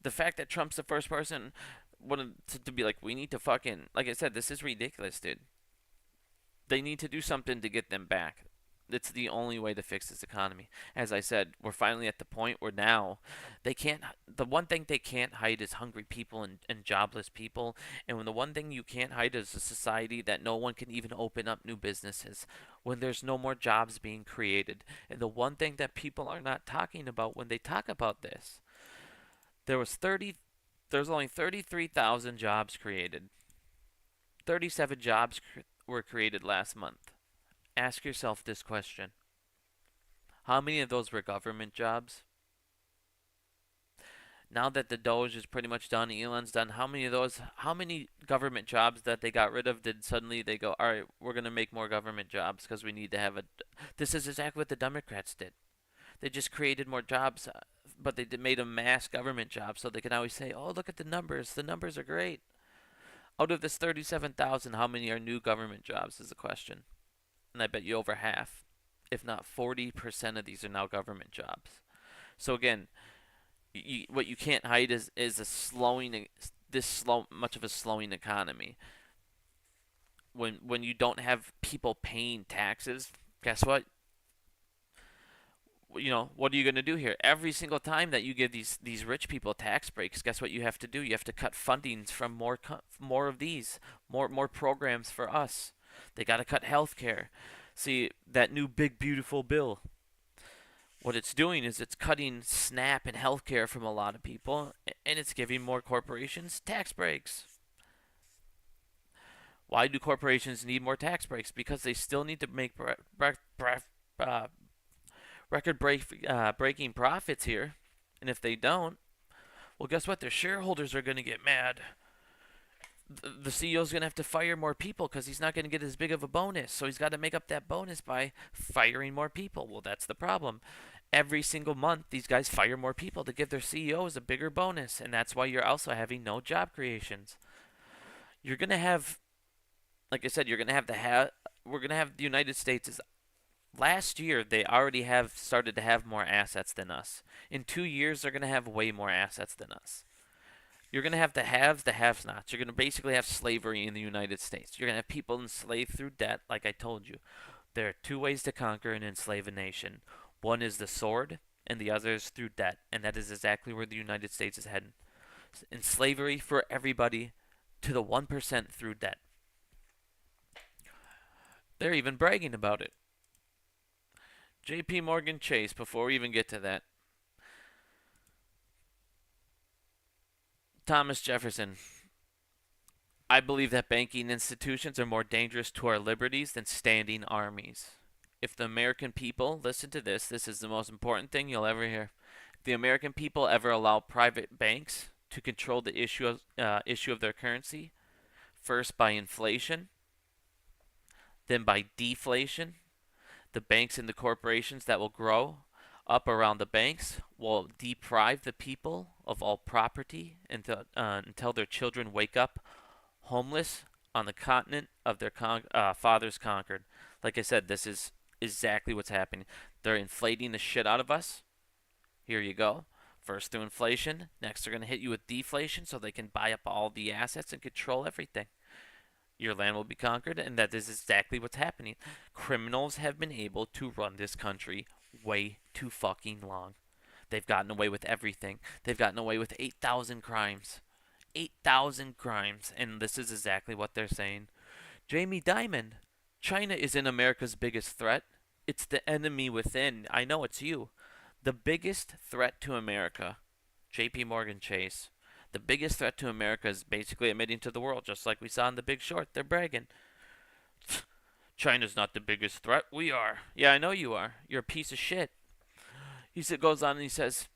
The fact that Trump's the first person wanted to be like, we need to fucking, like I said, this is ridiculous, dude. They need to do something to get them back. It's the only way to fix this economy. As I said, we're finally at the point where now the one thing they can't hide is hungry people and jobless people. And when the one thing you can't hide is a society that no one can even open up new businesses, when there's no more jobs being created. And the one thing that people are not talking about when they talk about this, there's only 33,000 jobs created. 37 jobs were created last month. Ask yourself this question. How many of those were government jobs? Now that the Doge is pretty much done, Elon's done, how many government jobs that they got rid of did suddenly they go, all right, we're going to make more government jobs because we need to have this is exactly what the Democrats did. They just created more jobs, but they made them mass government jobs so they can always say, oh, look at the numbers. The numbers are great. Out of this 37,000, how many are new government jobs is the question. And I bet you over half, if not 40% of these are now government jobs. So again, what you can't hide is much of a slowing economy. When you don't have people paying taxes, guess what? What are you going to do here? Every single time that you give these rich people tax breaks, guess what you have to do? You have to cut fundings from more of these, more programs for us. They got to cut health care. See, that new big beautiful bill, what it's doing is it's cutting SNAP and health care from a lot of people, and it's giving more corporations tax breaks. Why do corporations need more tax breaks? Because they still need to make record-breaking profits here. And if they don't, well, guess what? Their shareholders are going to get mad. The CEO's going to have to fire more people because he's not going to get as big of a bonus. So he's got to make up that bonus by firing more people. Well, that's the problem. Every single month, these guys fire more people to give their CEOs a bigger bonus. And that's why you're also having no job creations. You're going to have, like I said, we're going to have the United States. Last year, they already have started to have more assets than us. In 2 years, they're going to have way more assets than us. You're going to have the haves, the have-nots. You're going to basically have slavery in the United States. You're going to have people enslaved through debt, like I told you. There are two ways to conquer and enslave a nation. One is the sword, and the other is through debt. And that is exactly where the United States is heading. In slavery for everybody to the 1% through debt. They're even bragging about it. JP Morgan Chase, before we even get to that. Thomas Jefferson. I believe that banking institutions are more dangerous to our liberties than standing armies. If the American people, listen to this, this is the most important thing you'll ever hear. If the American people ever allow private banks to control the issue of their currency, first by inflation, then by deflation, the banks and the corporations that will grow up around the banks will deprive the people of all property until their children wake up homeless on the continent of their fathers conquered. Like I said, this is exactly what's happening. They're inflating the shit out of us. Here you go. First through inflation. Next, they're going to hit you with deflation so they can buy up all the assets and control everything. Your land will be conquered, and that is exactly what's happening. Criminals have been able to run this country way too fucking long. They've gotten away with everything. They've gotten away with 8,000 crimes. 8,000 crimes, and this is exactly what they're saying. Jamie Dimon, China isn't America's biggest threat. It's the enemy within. I know it's you. The biggest threat to America, JP Morgan Chase. The biggest threat to America is basically admitting to the world, just like we saw in The Big Short. They're bragging. China's not the biggest threat. We are. Yeah, I know you are. You're a piece of shit. Goes on and he says,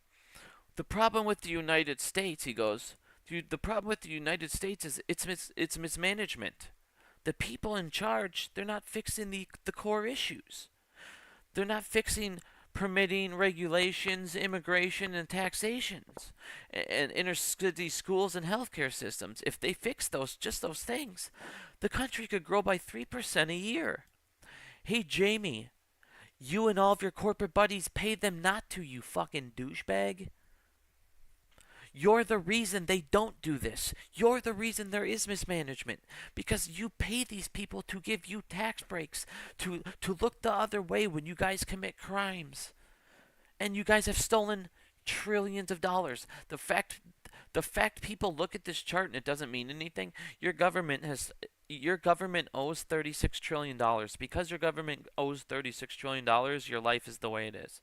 the problem with the United States, he goes, the problem with the United States is it's mismanagement. The people in charge, they're not fixing the core issues. They're not fixing permitting, regulations, immigration, and taxations, and inner-city schools and healthcare systems. If they fix just those things, the country could grow by 3% a year. Hey, Jamie, you and all of your corporate buddies paid them not to, you fucking douchebag. You're the reason they don't do this. You're the reason there is mismanagement. Because you pay these people to give you tax breaks, to look the other way when you guys commit crimes. And you guys have stolen trillions of dollars. The fact people look at this chart and it doesn't mean anything, your government owes $36 trillion. Because your government owes $36 trillion, your life is the way it is.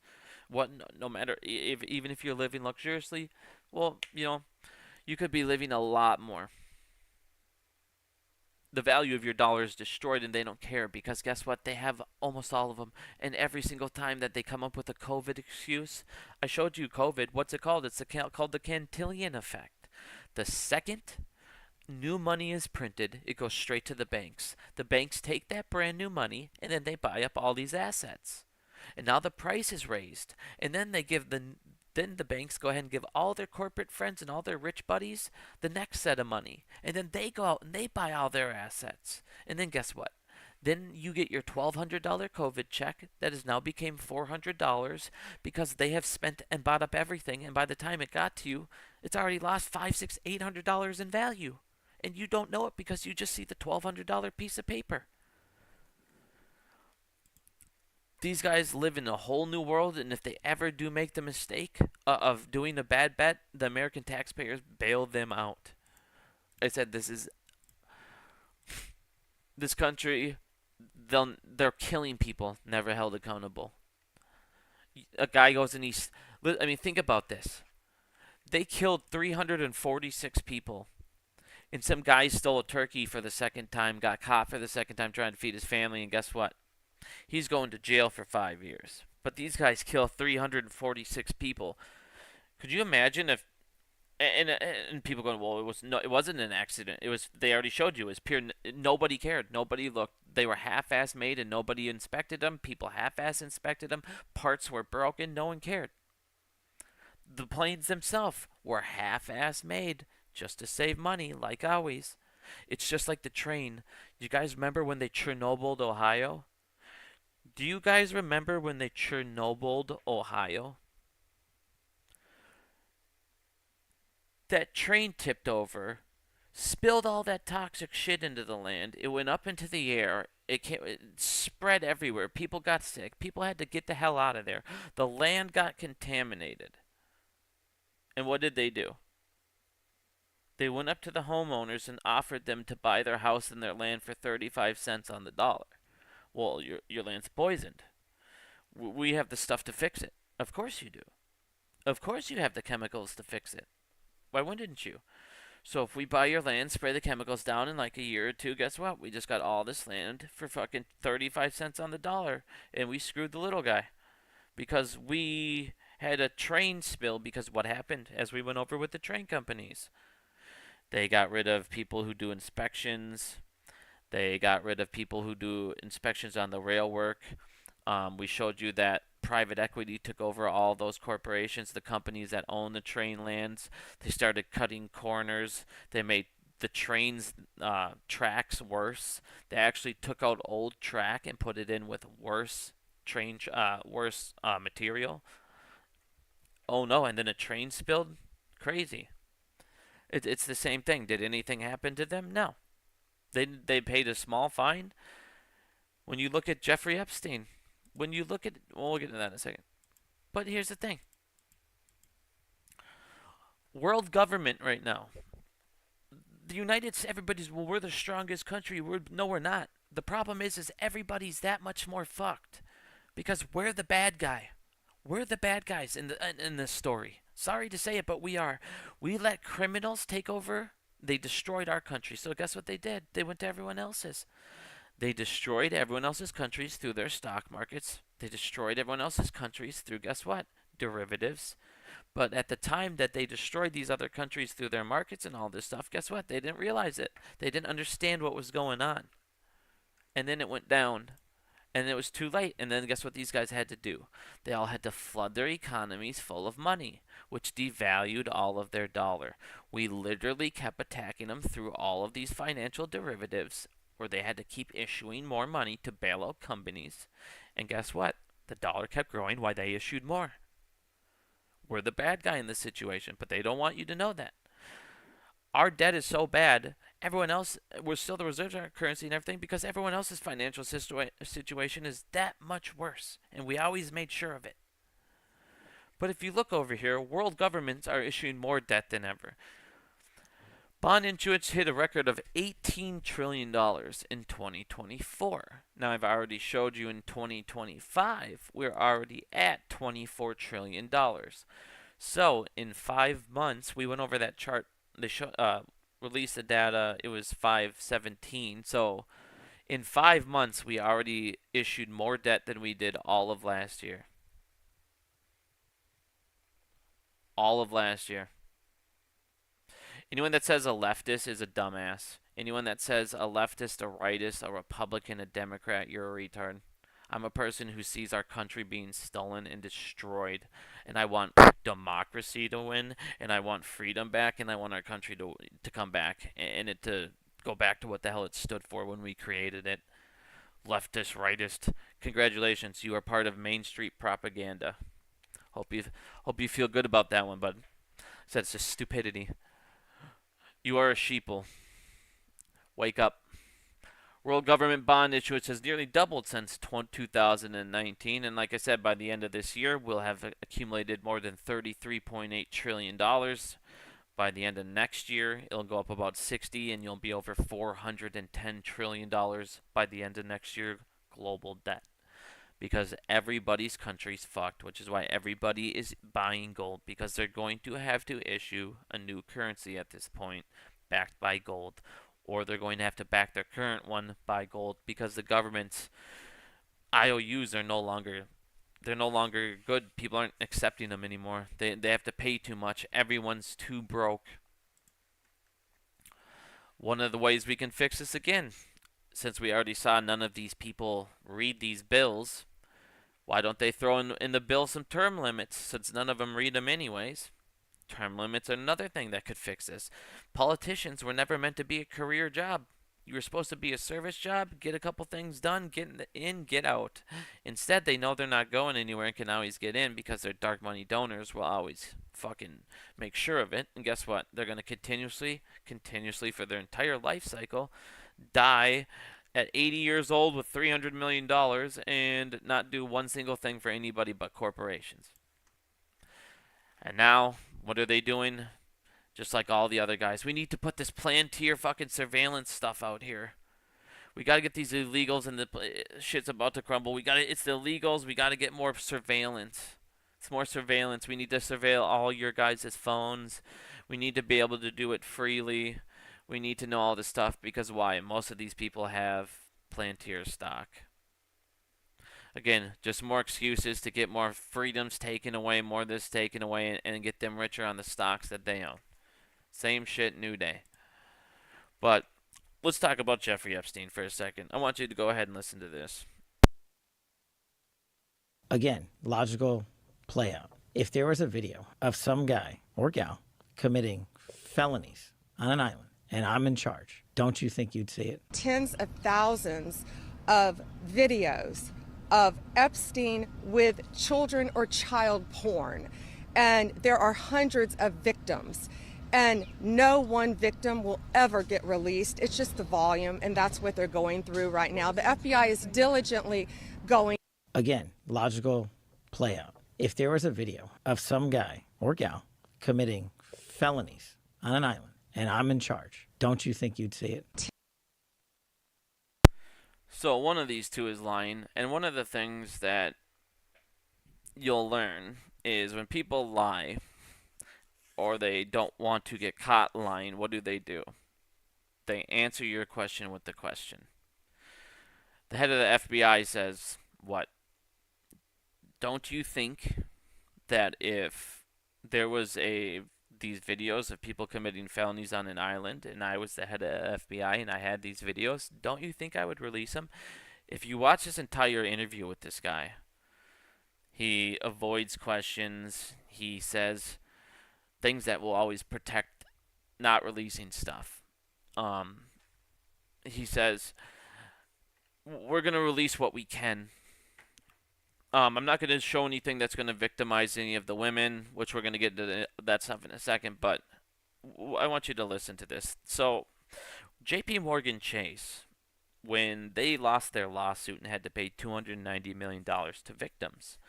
No matter, even if you're living luxuriously, well, you could be living a lot more. The value of your dollar is destroyed and they don't care because guess what? They have almost all of them. And every single time that they come up with a COVID excuse, I showed you COVID. What's it called? It's called the Cantillon effect. The second new money is printed, it goes straight to the banks. The banks take that brand new money and then they buy up all these assets. And now the price is raised. And then then the banks go ahead and give all their corporate friends and all their rich buddies the next set of money. And then they go out and they buy all their assets. And then guess what? Then you get your $1,200 COVID check that has now become $400 because they have spent and bought up everything. And by the time it got to you, it's already lost $500, $600, $800 in value. And you don't know it because you just see the $1,200 piece of paper. These guys live in a whole new world, and if they ever do make the mistake of doing a bad bet, the American taxpayers bail them out. I said this country, they're killing people, never held accountable. A guy goes and think about this. They killed 346 people. And some guy stole a turkey for the second time, got caught for the second time trying to feed his family, and guess what? He's going to jail for 5 years. But these guys kill 346 people. Could you imagine if and people going, well, it wasn't an accident. They already showed you. It was pure. Nobody cared. Nobody looked. They were half-ass made, and nobody inspected them. People half-ass inspected them. Parts were broken. No one cared. The planes themselves were half-ass made just to save money, like always. It's just like the train. You guys remember when they Chernobyled Ohio? Do you guys remember when they Chernobyled Ohio? That train tipped over, spilled all that toxic shit into the land. It went up into the air. It spread everywhere. People got sick. People had to get the hell out of there. The land got contaminated. And what did they do? They went up to the homeowners and offered them to buy their house and their land for 35 cents on the dollar. Well, your land's poisoned. We have the stuff to fix it. Of course you do. Of course you have the chemicals to fix it. Why wouldn't you? So if we buy your land, spray the chemicals down in like a year or two, guess what? We just got all this land for fucking 35 cents on the dollar, and we screwed the little guy. Because we had a train spill because what happened as we went over with the train companies. They got rid of people who do inspections. They got rid of people who do inspections on the rail work. We showed you that private equity took over all those corporations, the companies that own the train lands. They started cutting corners. They made the trains tracks worse. They actually took out old track and put it in with worse material. Oh no! And then a train spilled. Crazy. It's the same thing. Did anything happen to them? No. They paid a small fine. When you look at Jeffrey Epstein, when you look at, well, we'll get into that in a second. But here's the thing. World government right now. The United States, everybody's, well, we're the strongest country. No, we're not. The problem is everybody's that much more fucked. Because we're the bad guy. We're the bad guys in this story. Sorry to say it, but we are. We let criminals take over. They destroyed our country. So guess what they did? They went to everyone else's. They destroyed everyone else's countries through their stock markets. They destroyed everyone else's countries through, guess what? Derivatives. But at the time that they destroyed these other countries through their markets and all this stuff, guess what? They didn't realize it. They didn't understand what was going on. And then it went down. And it was too late. And then guess what these guys had to do? They all had to flood their economies full of money, which devalued all of their dollar. We literally kept attacking them through all of these financial derivatives, where they had to keep issuing more money to bail out companies. And guess what? The dollar kept growing while they issued more. We're the bad guy in this situation, but they don't want you to know that. Our debt is so bad, everyone else, we're still the reserves our currency and everything because everyone else's financial situation is that much worse, and we always made sure of it. But if you look over here, world governments are issuing more debt than ever. Bond issuance hit a record of $18 trillion in 2024. Now, I've already showed you in 2025, we're already at $24 trillion. So, in 5 months, we went over that chart. They released the data. It was 5/17. So, in 5 months, we already issued more debt than we did all of last year. All of last year. Anyone that says a leftist is a dumbass. Anyone that says a leftist, a rightist, a Republican, a Democrat, you're a retard. I'm a person who sees our country being stolen and destroyed, and I want democracy to win, and I want freedom back, and I want our country to come back, and it to go back to what the hell it stood for when we created it. Leftist, rightist, congratulations, you are part of Main Street propaganda. Hope you feel good about that one, bud. Said it's just stupidity. You are a sheeple. Wake up. World government bond issuance has nearly doubled since 2019, and like I said, by the end of this year, we'll have accumulated more than $33.8 trillion. By the end of next year, it'll go up about 60, and you'll be over $410 trillion by the end of next year, global debt. Because everybody's country's fucked, which is why everybody is buying gold, because they're going to have to issue a new currency at this point, backed by gold. Or they're going to have to back their current one by gold because the government's IOUs are no longer good. People aren't accepting them anymore. They have to pay too much. Everyone's too broke. One of the ways we can fix this again, since we already saw none of these people read these bills, why don't they throw in the bill some term limits, since none of them read them anyways? Term limits are another thing that could fix this. Politicians were never meant to be a career job. You were supposed to be a service job, get a couple things done, get in, get out. Instead, they know they're not going anywhere and can always get in because their dark money donors will always fucking make sure of it. And guess what? They're going to continuously for their entire life cycle die at 80 years old with $300 million and not do one single thing for anybody but corporations. And now, what are they doing? Just like all the other guys. We need to put this Palantir fucking surveillance stuff out here. We got to get these illegals, and the shit's about to crumble. It's the illegals. We got to get more surveillance. It's more surveillance. We need to surveil all your guys' phones. We need to be able to do it freely. We need to know all this stuff because why? Most of these people have Palantir stock. Again, just more excuses to get more freedoms taken away, more of this taken away, and get them richer on the stocks that they own. Same shit, new day. But let's talk about Jeffrey Epstein for a second. I want you to go ahead and listen to this. Again, logical play out. If there was a video of some guy or gal committing felonies on an island and I'm in charge, don't you think you'd see it? Tens of thousands of videos of Epstein with children or child porn. And there are hundreds of victims. And no one victim will ever get released. It's just the volume, and that's what they're going through right now. The FBI is diligently going. Again, logical play out. If there was a video of some guy or gal committing felonies on an island and I'm in charge, don't you think you'd see it? So one of these two is lying, and one of the things that you'll learn is when people lie or they don't want to get caught lying, what do? They answer your question with the question. The head of the FBI says, what? Don't you think that if there was these videos of people committing felonies on an island and I was the head of the FBI and I had these videos, don't you think I would release them? If you watch this entire interview with this guy, he avoids questions. He says things that will always protect not releasing stuff. He says, we're going to release what we can. I'm not going to show anything that's going to victimize any of the women, which we're going to get to that stuff in a second, but I want you to listen to this. So, J.P. Morgan Chase, when they lost their lawsuit and had to pay $290 million to victims,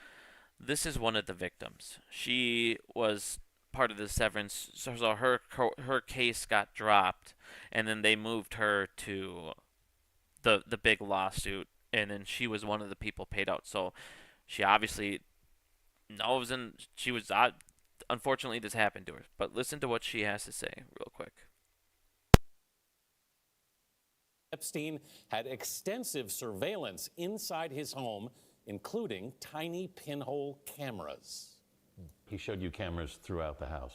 this is one of the victims. She was part of the severance, so her case got dropped, and then they moved her to the big lawsuit, and then she was one of the people paid out. So she obviously knows, and she was unfortunately this happened to her. But listen to what she has to say real quick. Epstein had extensive surveillance inside his home, including tiny pinhole cameras. He showed you cameras throughout the house.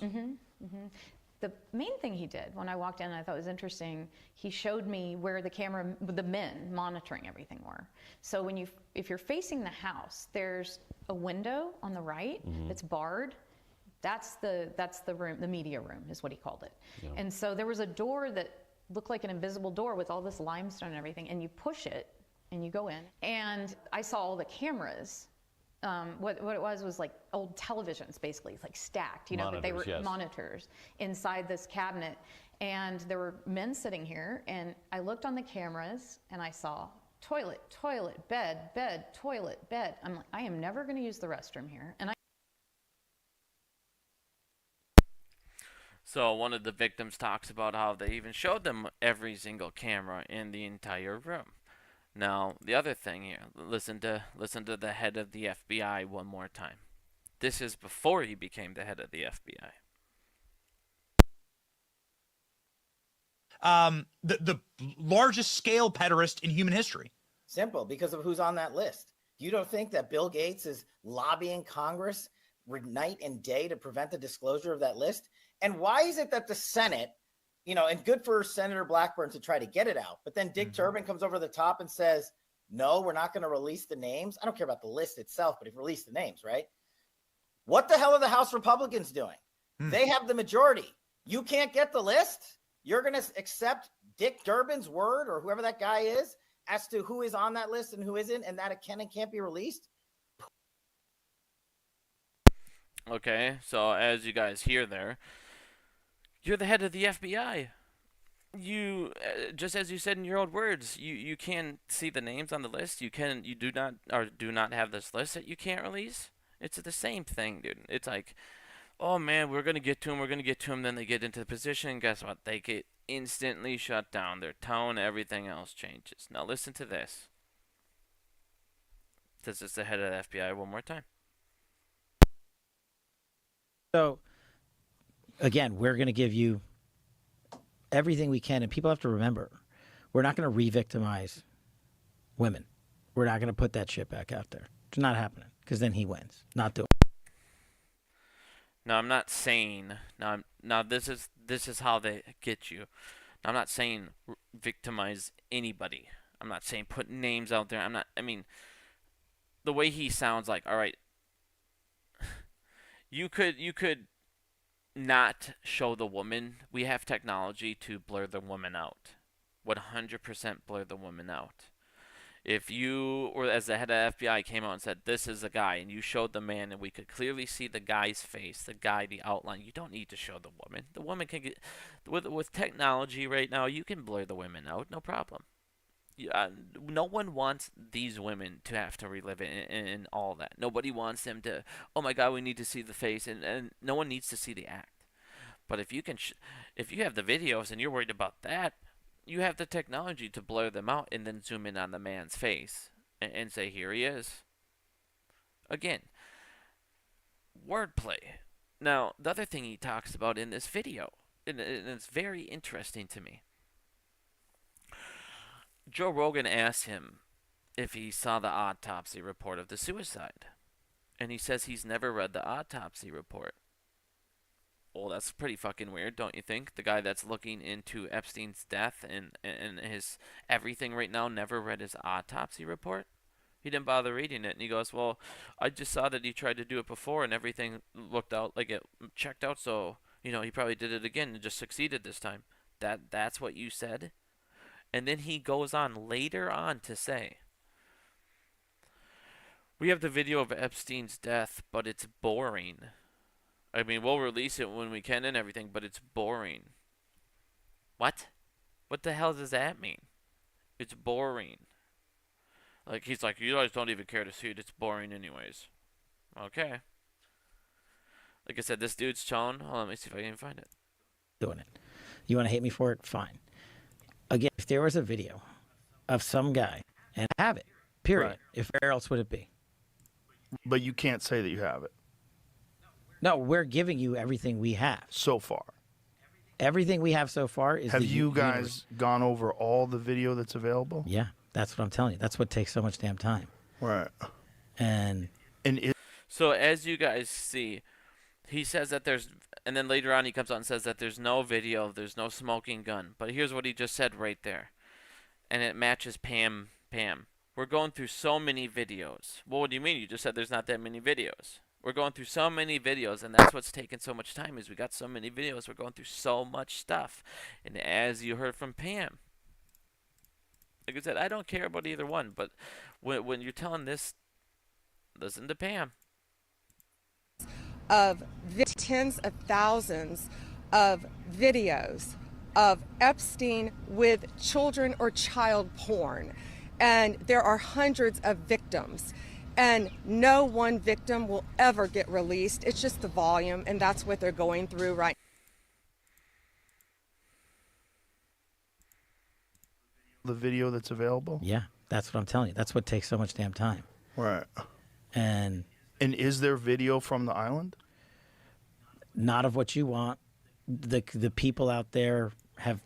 The main thing he did when I walked in, and I thought was interesting, he showed me where the men monitoring everything were. So if you're facing the house, there's a window on the right that's barred. That's the room, the media room is what he called it. Yeah. And so there was a door that looked like an invisible door with all this limestone and everything, and you push it and you go in. And I saw all the cameras. What it was like old televisions, basically, like stacked, but they were monitors inside this cabinet. And there were men sitting here, and I looked on the cameras, and I saw toilet, bed, toilet, bed. I'm like, I am never going to use the restroom here. So one of the victims talks about how they even showed them every single camera in the entire room. Now, the other thing here, listen to the head of the FBI one more time. This is before he became the head of the FBI. The largest scale pederast in human history. Simple, because of who's on that list. You don't think that Bill Gates is lobbying Congress night and day to prevent the disclosure of that list? And why is it that the Senate, and good for Senator Blackburn to try to get it out, but then Dick Durbin comes over the top and says, no, we're not going to release the names. I don't care about the list itself, but if release the names, right? What the hell are the House Republicans doing? They have the majority. You can't get the list? You're going to accept Dick Durbin's word, or whoever that guy is, as to who is on that list and who isn't, and that it can and can't be released? Okay, so as you guys hear there, you're the head of the FBI. You just as you said in your own words, you can see the names on the list. You do not have this list that you can't release. It's the same thing, dude. It's like, oh man, we're gonna get to him. We're gonna get to him. Then they get into the position. And guess what? They get instantly shut down. Their tone, everything else changes. Now listen to this. This is the head of the FBI one more time. So, again, we're going to give you everything we can. And people have to remember, we're not going to re-victimize women. We're not going to put that shit back out there. It's not happening, because then he wins. Not doing it. Now I'm not saying now this is how they get you. Now, I'm not saying victimize anybody. I'm not saying put names out there. I mean, the way he sounds like, all right, you could not show the woman. We have technology to blur the woman out. 100% blur the woman out. If you, or as the head of FBI came out and said, this is a guy, and you showed the man, and we could clearly see the guy's face, the guy, the outline, you don't need to show the woman. The woman can get, with technology right now, you can blur the women out, no problem. No one wants these women to have to relive it and all that. Nobody wants them to, oh my God, we need to see the face, and no one needs to see the act. But if you can, if you have the videos and you're worried about that, you have the technology to blur them out and then zoom in on the man's face and say, here he is. Again, wordplay. Now, the other thing he talks about in this video, and it's very interesting to me. Joe Rogan asked him if he saw the autopsy report of the suicide. And he says he's never read the autopsy report. Well, that's pretty fucking weird, don't you think? The guy that's looking into Epstein's death and his everything right now never read his autopsy report? He didn't bother reading it. And he goes, well, I just saw that he tried to do it before and everything looked out like it checked out. So, he probably did it again and just succeeded this time. That's what you said? And then he goes on later on to say, we have the video of Epstein's death, but it's boring. I mean, we'll release it when we can and everything, but it's boring. What? What the hell does that mean? It's boring. Like, he's like, you guys don't even care to see it. It's boring anyways. Okay. Like I said, this dude's tone. Hold on, let me see if I can find it. Doing it. You want to hate me for it? Fine. Again, if there was a video of some guy, and I have it, period. Right. If where else would it be? But you can't say that you have it. No, we're giving you everything we have. So far. Everything we have so far is Have you guys gone over all the video that's available? Yeah, that's what I'm telling you. That's what takes so much damn time. Right. And so as you guys see, he says that there's, and then later on he comes out and says that there's no video, there's no smoking gun. But here's what he just said right there. And it matches Pam. We're going through so many videos. Well, what do you mean? You just said there's not that many videos. We're going through so many videos, and that's what's taking so much time is we got so many videos. We're going through so much stuff. And as you heard from Pam, like I said, I don't care about either one, but when you're telling this, listen to Pam. Of tens of thousands of videos of Epstein with children or child porn. And there are hundreds of victims. And no one victim will ever get released. It's just the volume, and that's what they're going through right now. The video that's available? Yeah, that's what I'm telling you. That's what takes so much damn time. Right. And is there video from the island? Not of what you want. The people out there have.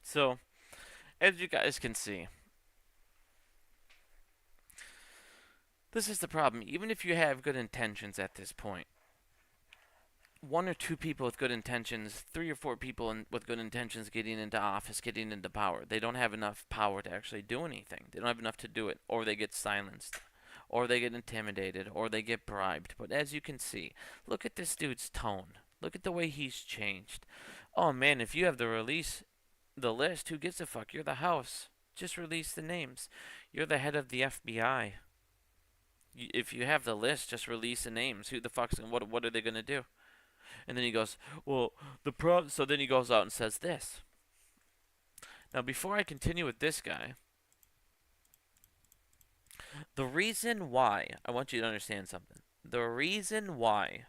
So, as you guys can see, this is the problem. Even if you have good intentions at this point, one or two people with good intentions, 3 or 4 people with good intentions getting into office, getting into power, they don't have enough power to actually do anything. They don't have enough to do it, or they get silenced, or they get intimidated, or they get bribed. But as you can see, look at this dude's tone. Look at the way he's changed. Oh man, if you have the list, who gives a fuck? You're the House. Just release the names. You're the head of the FBI. If you have the list, just release the names. Who the fuck's what are they gonna do? And then he goes, well, so then he goes out and says this. Now, before I continue with this guy, the reason why, I want you to understand something. The reason why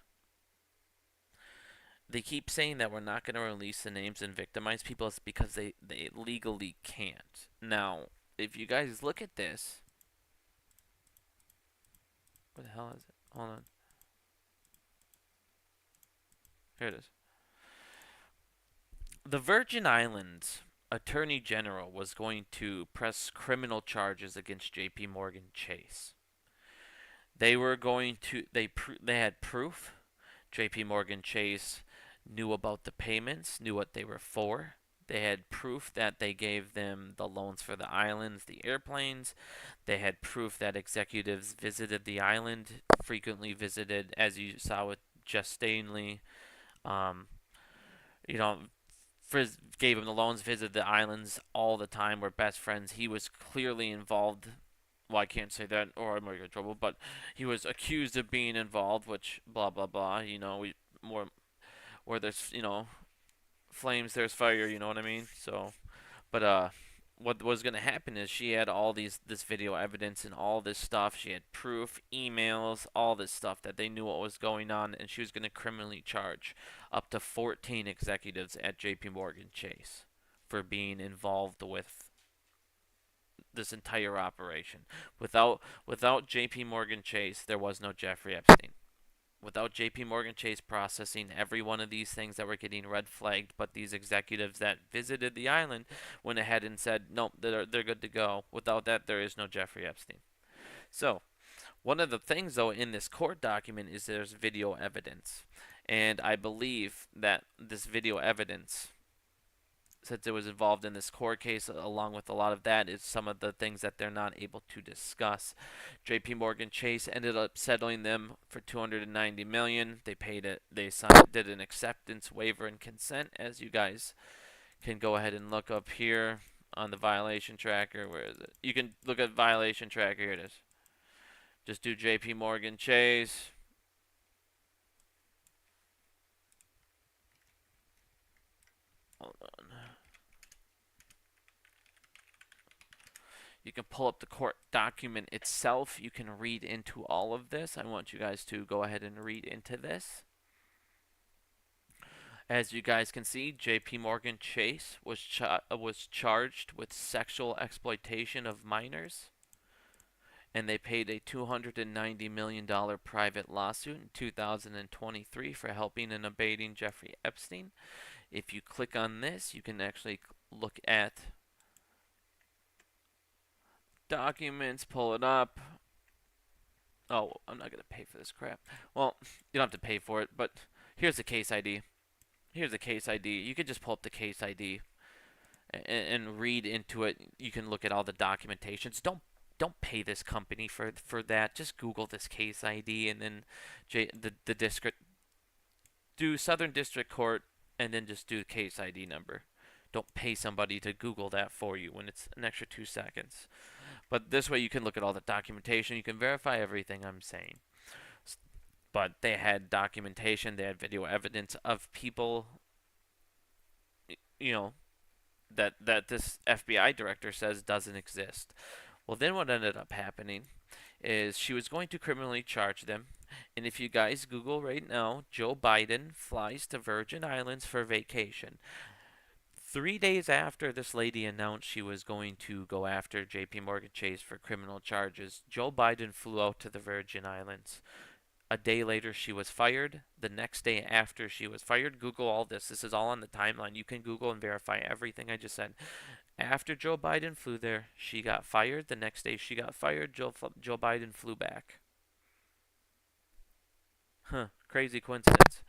they keep saying that we're not going to release the names and victimize people is because they legally can't. Now, if you guys look at this, what the hell is it? Hold on. Here it is. The Virgin Islands Attorney General was going to press criminal charges against J.P. Morgan Chase. They were going to they had proof. J.P. Morgan Chase knew about the payments, knew what they were for. They had proof that they gave them the loans for the islands, the airplanes. They had proof that executives visited the island, frequently visited, as you saw with Jess Stanley. You know, Frizz gave him the loans, visited the islands all the time, were best friends. He was clearly involved. Well, I can't say that, or I might get in trouble, but he was accused of being involved, which, blah, blah, blah. You know, where there's, flames, there's fire, you know what I mean? So, but, what was going to happen is she had all this video evidence and all this stuff. She had proof, emails, all this stuff that they knew what was going on, and she was going to criminally charge up to 14 executives at J.P. Morgan Chase for being involved with this entire operation. Without J.P. Morgan Chase, there was no Jeffrey Epstein. Without J.P. Morgan Chase processing every one of these things that were getting red flagged, but these executives that visited the island went ahead and said, nope, they're good to go. Without that, there is no Jeffrey Epstein. So, one of the things, though, in this court document is there's video evidence. And I believe that this video evidence, since it was involved in this court case, along with a lot of that, is some of the things that they're not able to discuss. J.P. Morgan Chase ended up settling them for $290 million. They paid it. They did an acceptance, waiver, and consent, as you guys can go ahead and look up here on the violation tracker. Where is it? You can look at violation tracker. Here it is. Just do J.P. Morgan Chase. Hold on. You can pull up the court document itself. You can read into all of this. I want you guys to go ahead and read into this. As you guys can see, J.P. Morgan Chase was charged with sexual exploitation of minors, and they paid a $290 million private lawsuit in 2023 for helping and abating Jeffrey Epstein. If you click on this, you can actually look at documents, pull it up. Oh, I'm not going to pay for this crap. Well, you don't have to pay for it, but here's the case ID. Here's the case ID. You can just pull up the case ID and read into it. You can look at all the documentations. Don't pay this company for that. Just Google this case ID and then the district. Do Southern District Court and then just do the case ID number. Don't pay somebody to Google that for you when it's an extra 2 seconds. But this way you can look at all the documentation. You can verify everything I'm saying. But they had documentation. They had video evidence of people, that this FBI director says doesn't exist. Well, then what ended up happening is she was going to criminally charge them. And if you guys Google right now, Joe Biden flies to Virgin Islands for vacation. 3 days after this lady announced she was going to go after J.P. Morgan Chase for criminal charges, Joe Biden flew out to the Virgin Islands. A day later, she was fired. The next day after she was fired, Google all this. This is all on the timeline. You can Google and verify everything I just said. After Joe Biden flew there, she got fired. The next day she got fired. Joe Biden flew back. Crazy coincidence.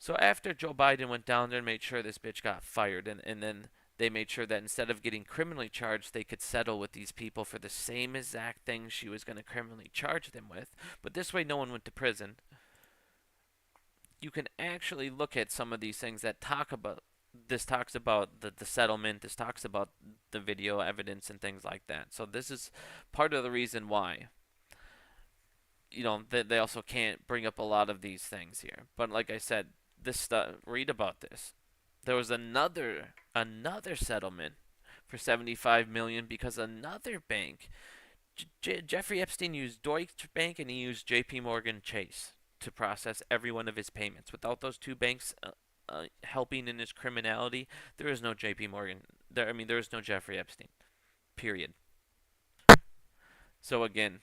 So after Joe Biden went down there and made sure this bitch got fired, and then they made sure that instead of getting criminally charged, they could settle with these people for the same exact thing she was going to criminally charge them with. But this way no one went to prison. You can actually look at some of these things that talks about the settlement. This talks about the video evidence and things like that. So this is part of the reason why they also can't bring up a lot of these things here. But like I said, this stuff, read about this. There was another settlement for 75 million because another bank, Jeffrey Epstein, used Deutsche Bank and he used J.P. Morgan Chase to process every one of his payments. Without those two banks helping in his criminality, there is no J.P. Morgan. There is no Jeffrey Epstein. Period. So again,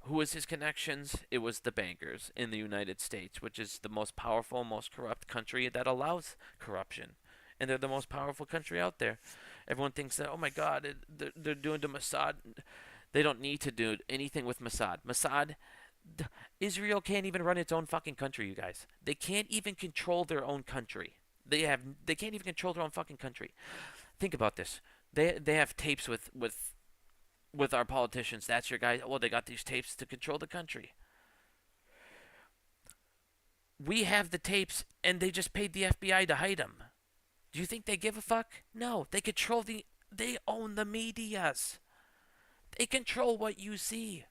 who was his connections? It was the bankers in the United States, which is the most powerful, most corrupt country that allows corruption. And they're the most powerful country out there. Everyone thinks that, oh my God, they're doing to Mossad. They don't need to do anything with Mossad. Israel can't even run its own fucking country, you guys. They can't even control their own country. They can't even control their own fucking country. Think about this. They have tapes with our politicians. That's your guy. Well, they got these tapes to control the country. We have the tapes, and they just paid the FBI to hide them. Do you think they give a fuck? No. They own the medias. They control what you see.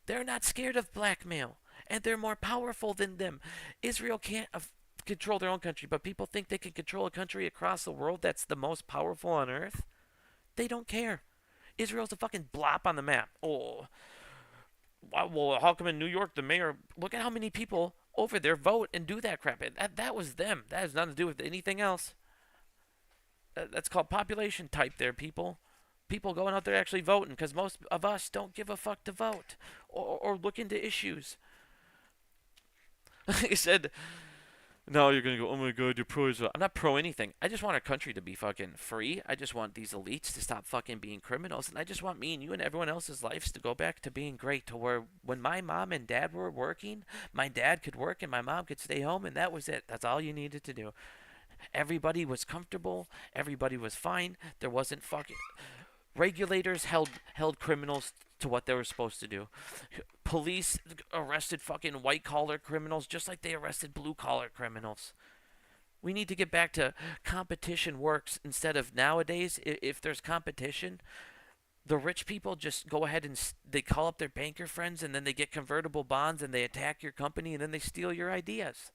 They're not scared of blackmail, and they're more powerful than them. Israel can't control their own country, but people think they can control a country across the world that's the most powerful on earth? They don't care. Israel's a fucking blop on the map. Oh, well, how come in New York the mayor? Look at how many people over there vote and do that crap. That was them. That has nothing to do with anything else. That's called population type there, people. People going out there actually voting because most of us don't give a fuck to vote or look into issues. Like I said, now you're going to go, oh my God, you're pro Israel. I'm not pro anything. I just want our country to be fucking free. I just want these elites to stop fucking being criminals. And I just want me and you and everyone else's lives to go back to being great. To where when my mom and dad were working, my dad could work and my mom could stay home. And that was it. That's all you needed to do. Everybody was comfortable. Everybody was fine. There wasn't fucking... Regulators held criminals to what they were supposed to do. Police arrested fucking white-collar criminals just like they arrested blue-collar criminals. We need to get back to competition works instead of nowadays, if there's competition, the rich people just go ahead and they call up their banker friends and then they get convertible bonds and they attack your company and then they steal your ideas.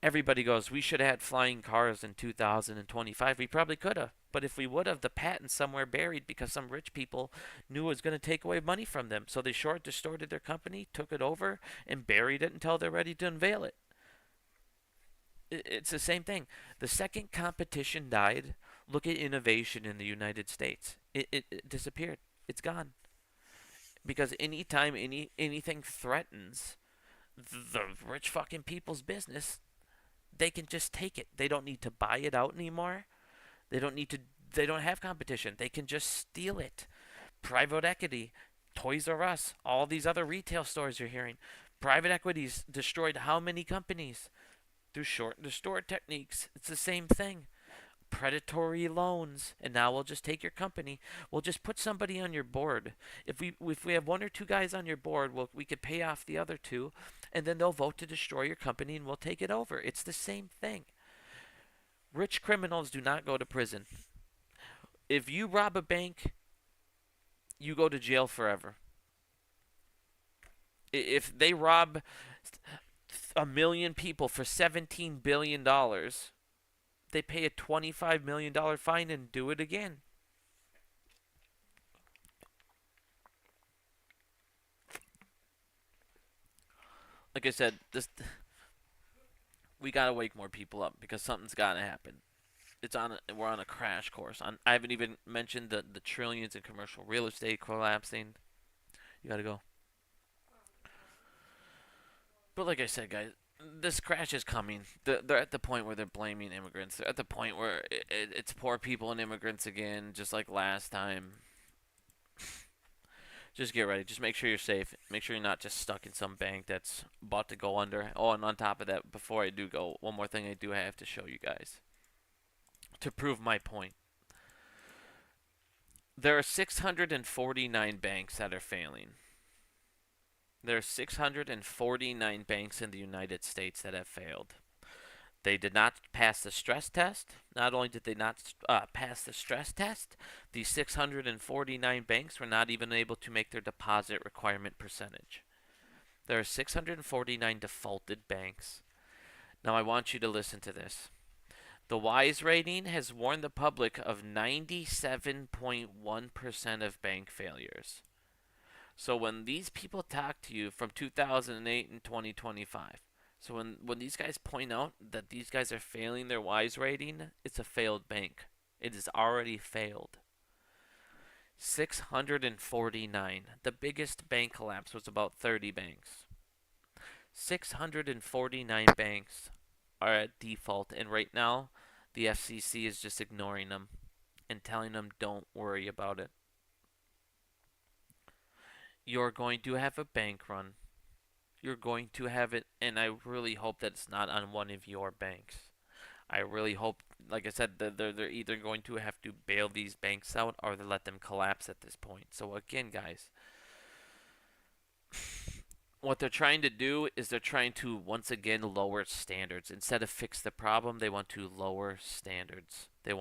Everybody goes, we should have had flying cars in 2025. We probably could have. But if we would have, the patent's somewhere buried because some rich people knew it was going to take away money from them. So they distorted their company, took it over, and buried it until they're ready to unveil it. It's the same thing. The second competition died, look at innovation in the United States. It disappeared. It's gone. Because anytime anything threatens the rich fucking people's business, they can just take it. They don't need to buy it out anymore. They don't have competition. They can just steal it. Private equity, Toys R Us, all these other retail stores you're hearing. Private equities destroyed how many companies? Through short the store techniques. It's the same thing. Predatory loans, and now we'll just take your company. We'll just put somebody on your board. If we have one or two guys on your board, we could pay off the other two, and then they'll vote to destroy your company, and we'll take it over. It's the same thing. Rich criminals do not go to prison. If you rob a bank, you go to jail forever. If they rob 1 million people for $17 billion, they pay a $25 million fine and do it again. Like I said, we gotta wake more people up because something's gotta happen. We're on a crash course. I haven't even mentioned the trillions in commercial real estate collapsing. You gotta go. But like I said, guys, this crash is coming. They're at the point where they're blaming immigrants. They're at the point where it's poor people and immigrants again, just like last time. Just get ready. Just make sure you're safe. Make sure you're not just stuck in some bank that's about to go under. Oh, and on top of that, before I do go, one more thing I do have to show you guys to prove my point. There are 649 banks that are failing. There are 649 banks in the United States that have failed. They did not pass the stress test. Not only did they not pass the stress test, the 649 banks were not even able to make their deposit requirement percentage. There are 649 defaulted banks. Now I want you to listen to this. The WISE rating has warned the public of 97.1% of bank failures. So when these people talk to you from 2008 and 2025, so when these guys point out that these guys are failing their WISE rating, it's a failed bank. It has already failed. 649. The biggest bank collapse was about 30 banks. 649 banks are at default, and right now the FCC is just ignoring them and telling them don't worry about it. You're going to have a bank run. You're going to have it, and I really hope that it's not on one of your banks. I really hope, like I said, that they're either going to have to bail these banks out or they let them collapse at this point. So again, guys, what they're trying to do is they're trying to once again lower standards. Instead of fix the problem, they want to lower standards. They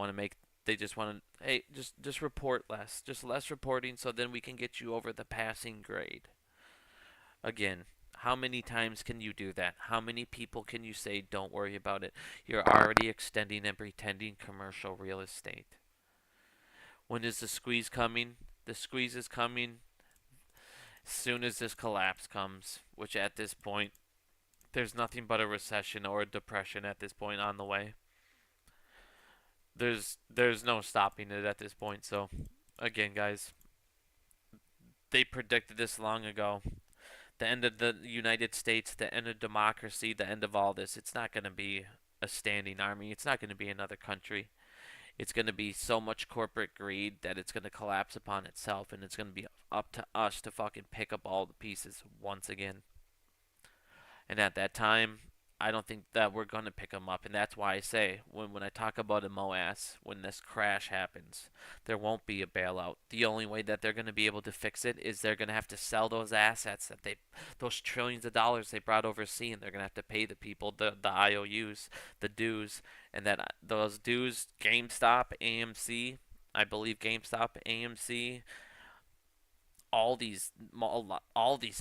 just want to, hey, just report less. Just less reporting so then we can get you over the passing grade. Again, how many times can you do that? How many people can you say don't worry about it? You're already extending and pretending commercial real estate. When is the squeeze coming? The squeeze is coming as soon as this collapse comes, which at this point, there's nothing but a recession or a depression at this point on the way. There's no stopping it at this point. So, again, guys, they predicted this long ago. The end of the United States, the end of democracy, the end of all this. It's not going to be a standing army. It's not going to be another country. It's going to be so much corporate greed that it's going to collapse upon itself, and it's going to be up to us to fucking pick up all the pieces once again. And at that time, I don't think that we're going to pick them up, and that's why I say, when I talk about a MOAS, when this crash happens, there won't be a bailout. The only way that they're going to be able to fix it is they're going to have to sell those assets, those trillions of dollars they brought overseas, and they're going to have to pay the people the IOUs, the dues, and that those dues, GameStop, AMC, I believe GameStop, AMC, all these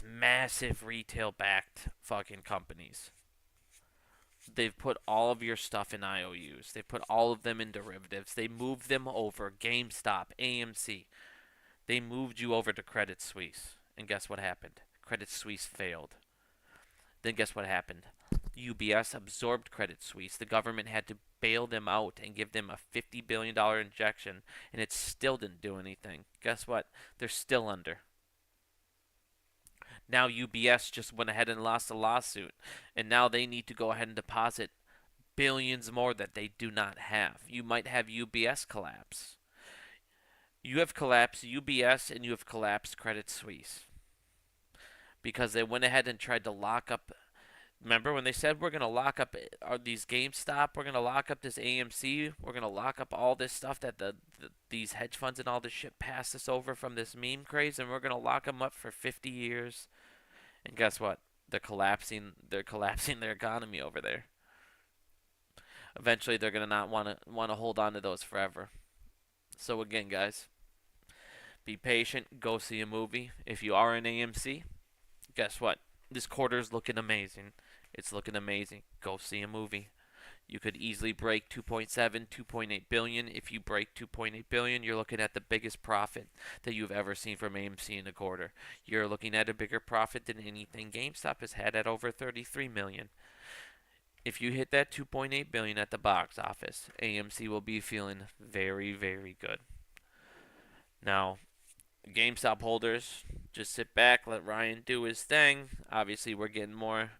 massive retail-backed fucking companies. They've put all of your stuff in IOUs. They put all of them in derivatives. They moved them over. GameStop, AMC. They moved you over to Credit Suisse. And guess what happened? Credit Suisse failed. Then guess what happened? UBS absorbed Credit Suisse. The government had to bail them out and give them a $50 billion injection, and it still didn't do anything. Guess what? They're still under. Now UBS just went ahead and lost a lawsuit, and now they need to go ahead and deposit billions more that they do not have. You might have UBS collapse. You have collapsed UBS and you have collapsed Credit Suisse because they went ahead and tried to lock up. Remember when they said we're going to lock up these GameStop, we're going to lock up this AMC, we're going to lock up all this stuff that these hedge funds and all this shit passed us over from this meme craze, and we're going to lock them up for 50 years. And guess what? They're collapsing their economy over there. Eventually, they're going to not want to hold on to those forever. So again, guys, be patient. Go see a movie. If you are in AMC, guess what? This quarter is looking amazing. It's looking amazing. Go see a movie. You could easily break 2.7, 2.8 billion. If you break 2.8 billion, you're looking at the biggest profit that you've ever seen from AMC in a quarter. You're looking at a bigger profit than anything GameStop has had at over 33 million. If you hit that 2.8 billion at the box office, AMC will be feeling very, very good. Now, GameStop holders, just sit back, let Ryan do his thing. Obviously, we're getting more.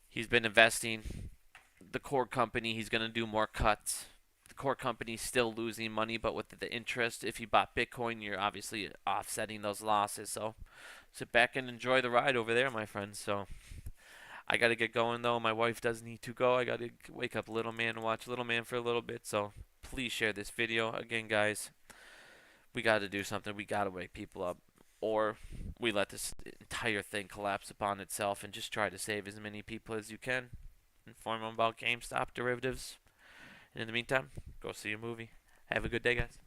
He's been investing. The core company, he's going to do more cuts. The core company's still losing money, but with the interest, if you bought Bitcoin, you're obviously offsetting those losses. So sit back and enjoy the ride over there, my friends. So I got to get going, though. My wife does need to go. I got to wake up Little Man and watch Little Man for a little bit. So please share this video. Again, guys, we got to do something. We got to wake people up. Or we let this entire thing collapse upon itself and just try to save as many people as you can. inform them about GameStop derivatives. And in the meantime, go see a movie. Have a good day, guys.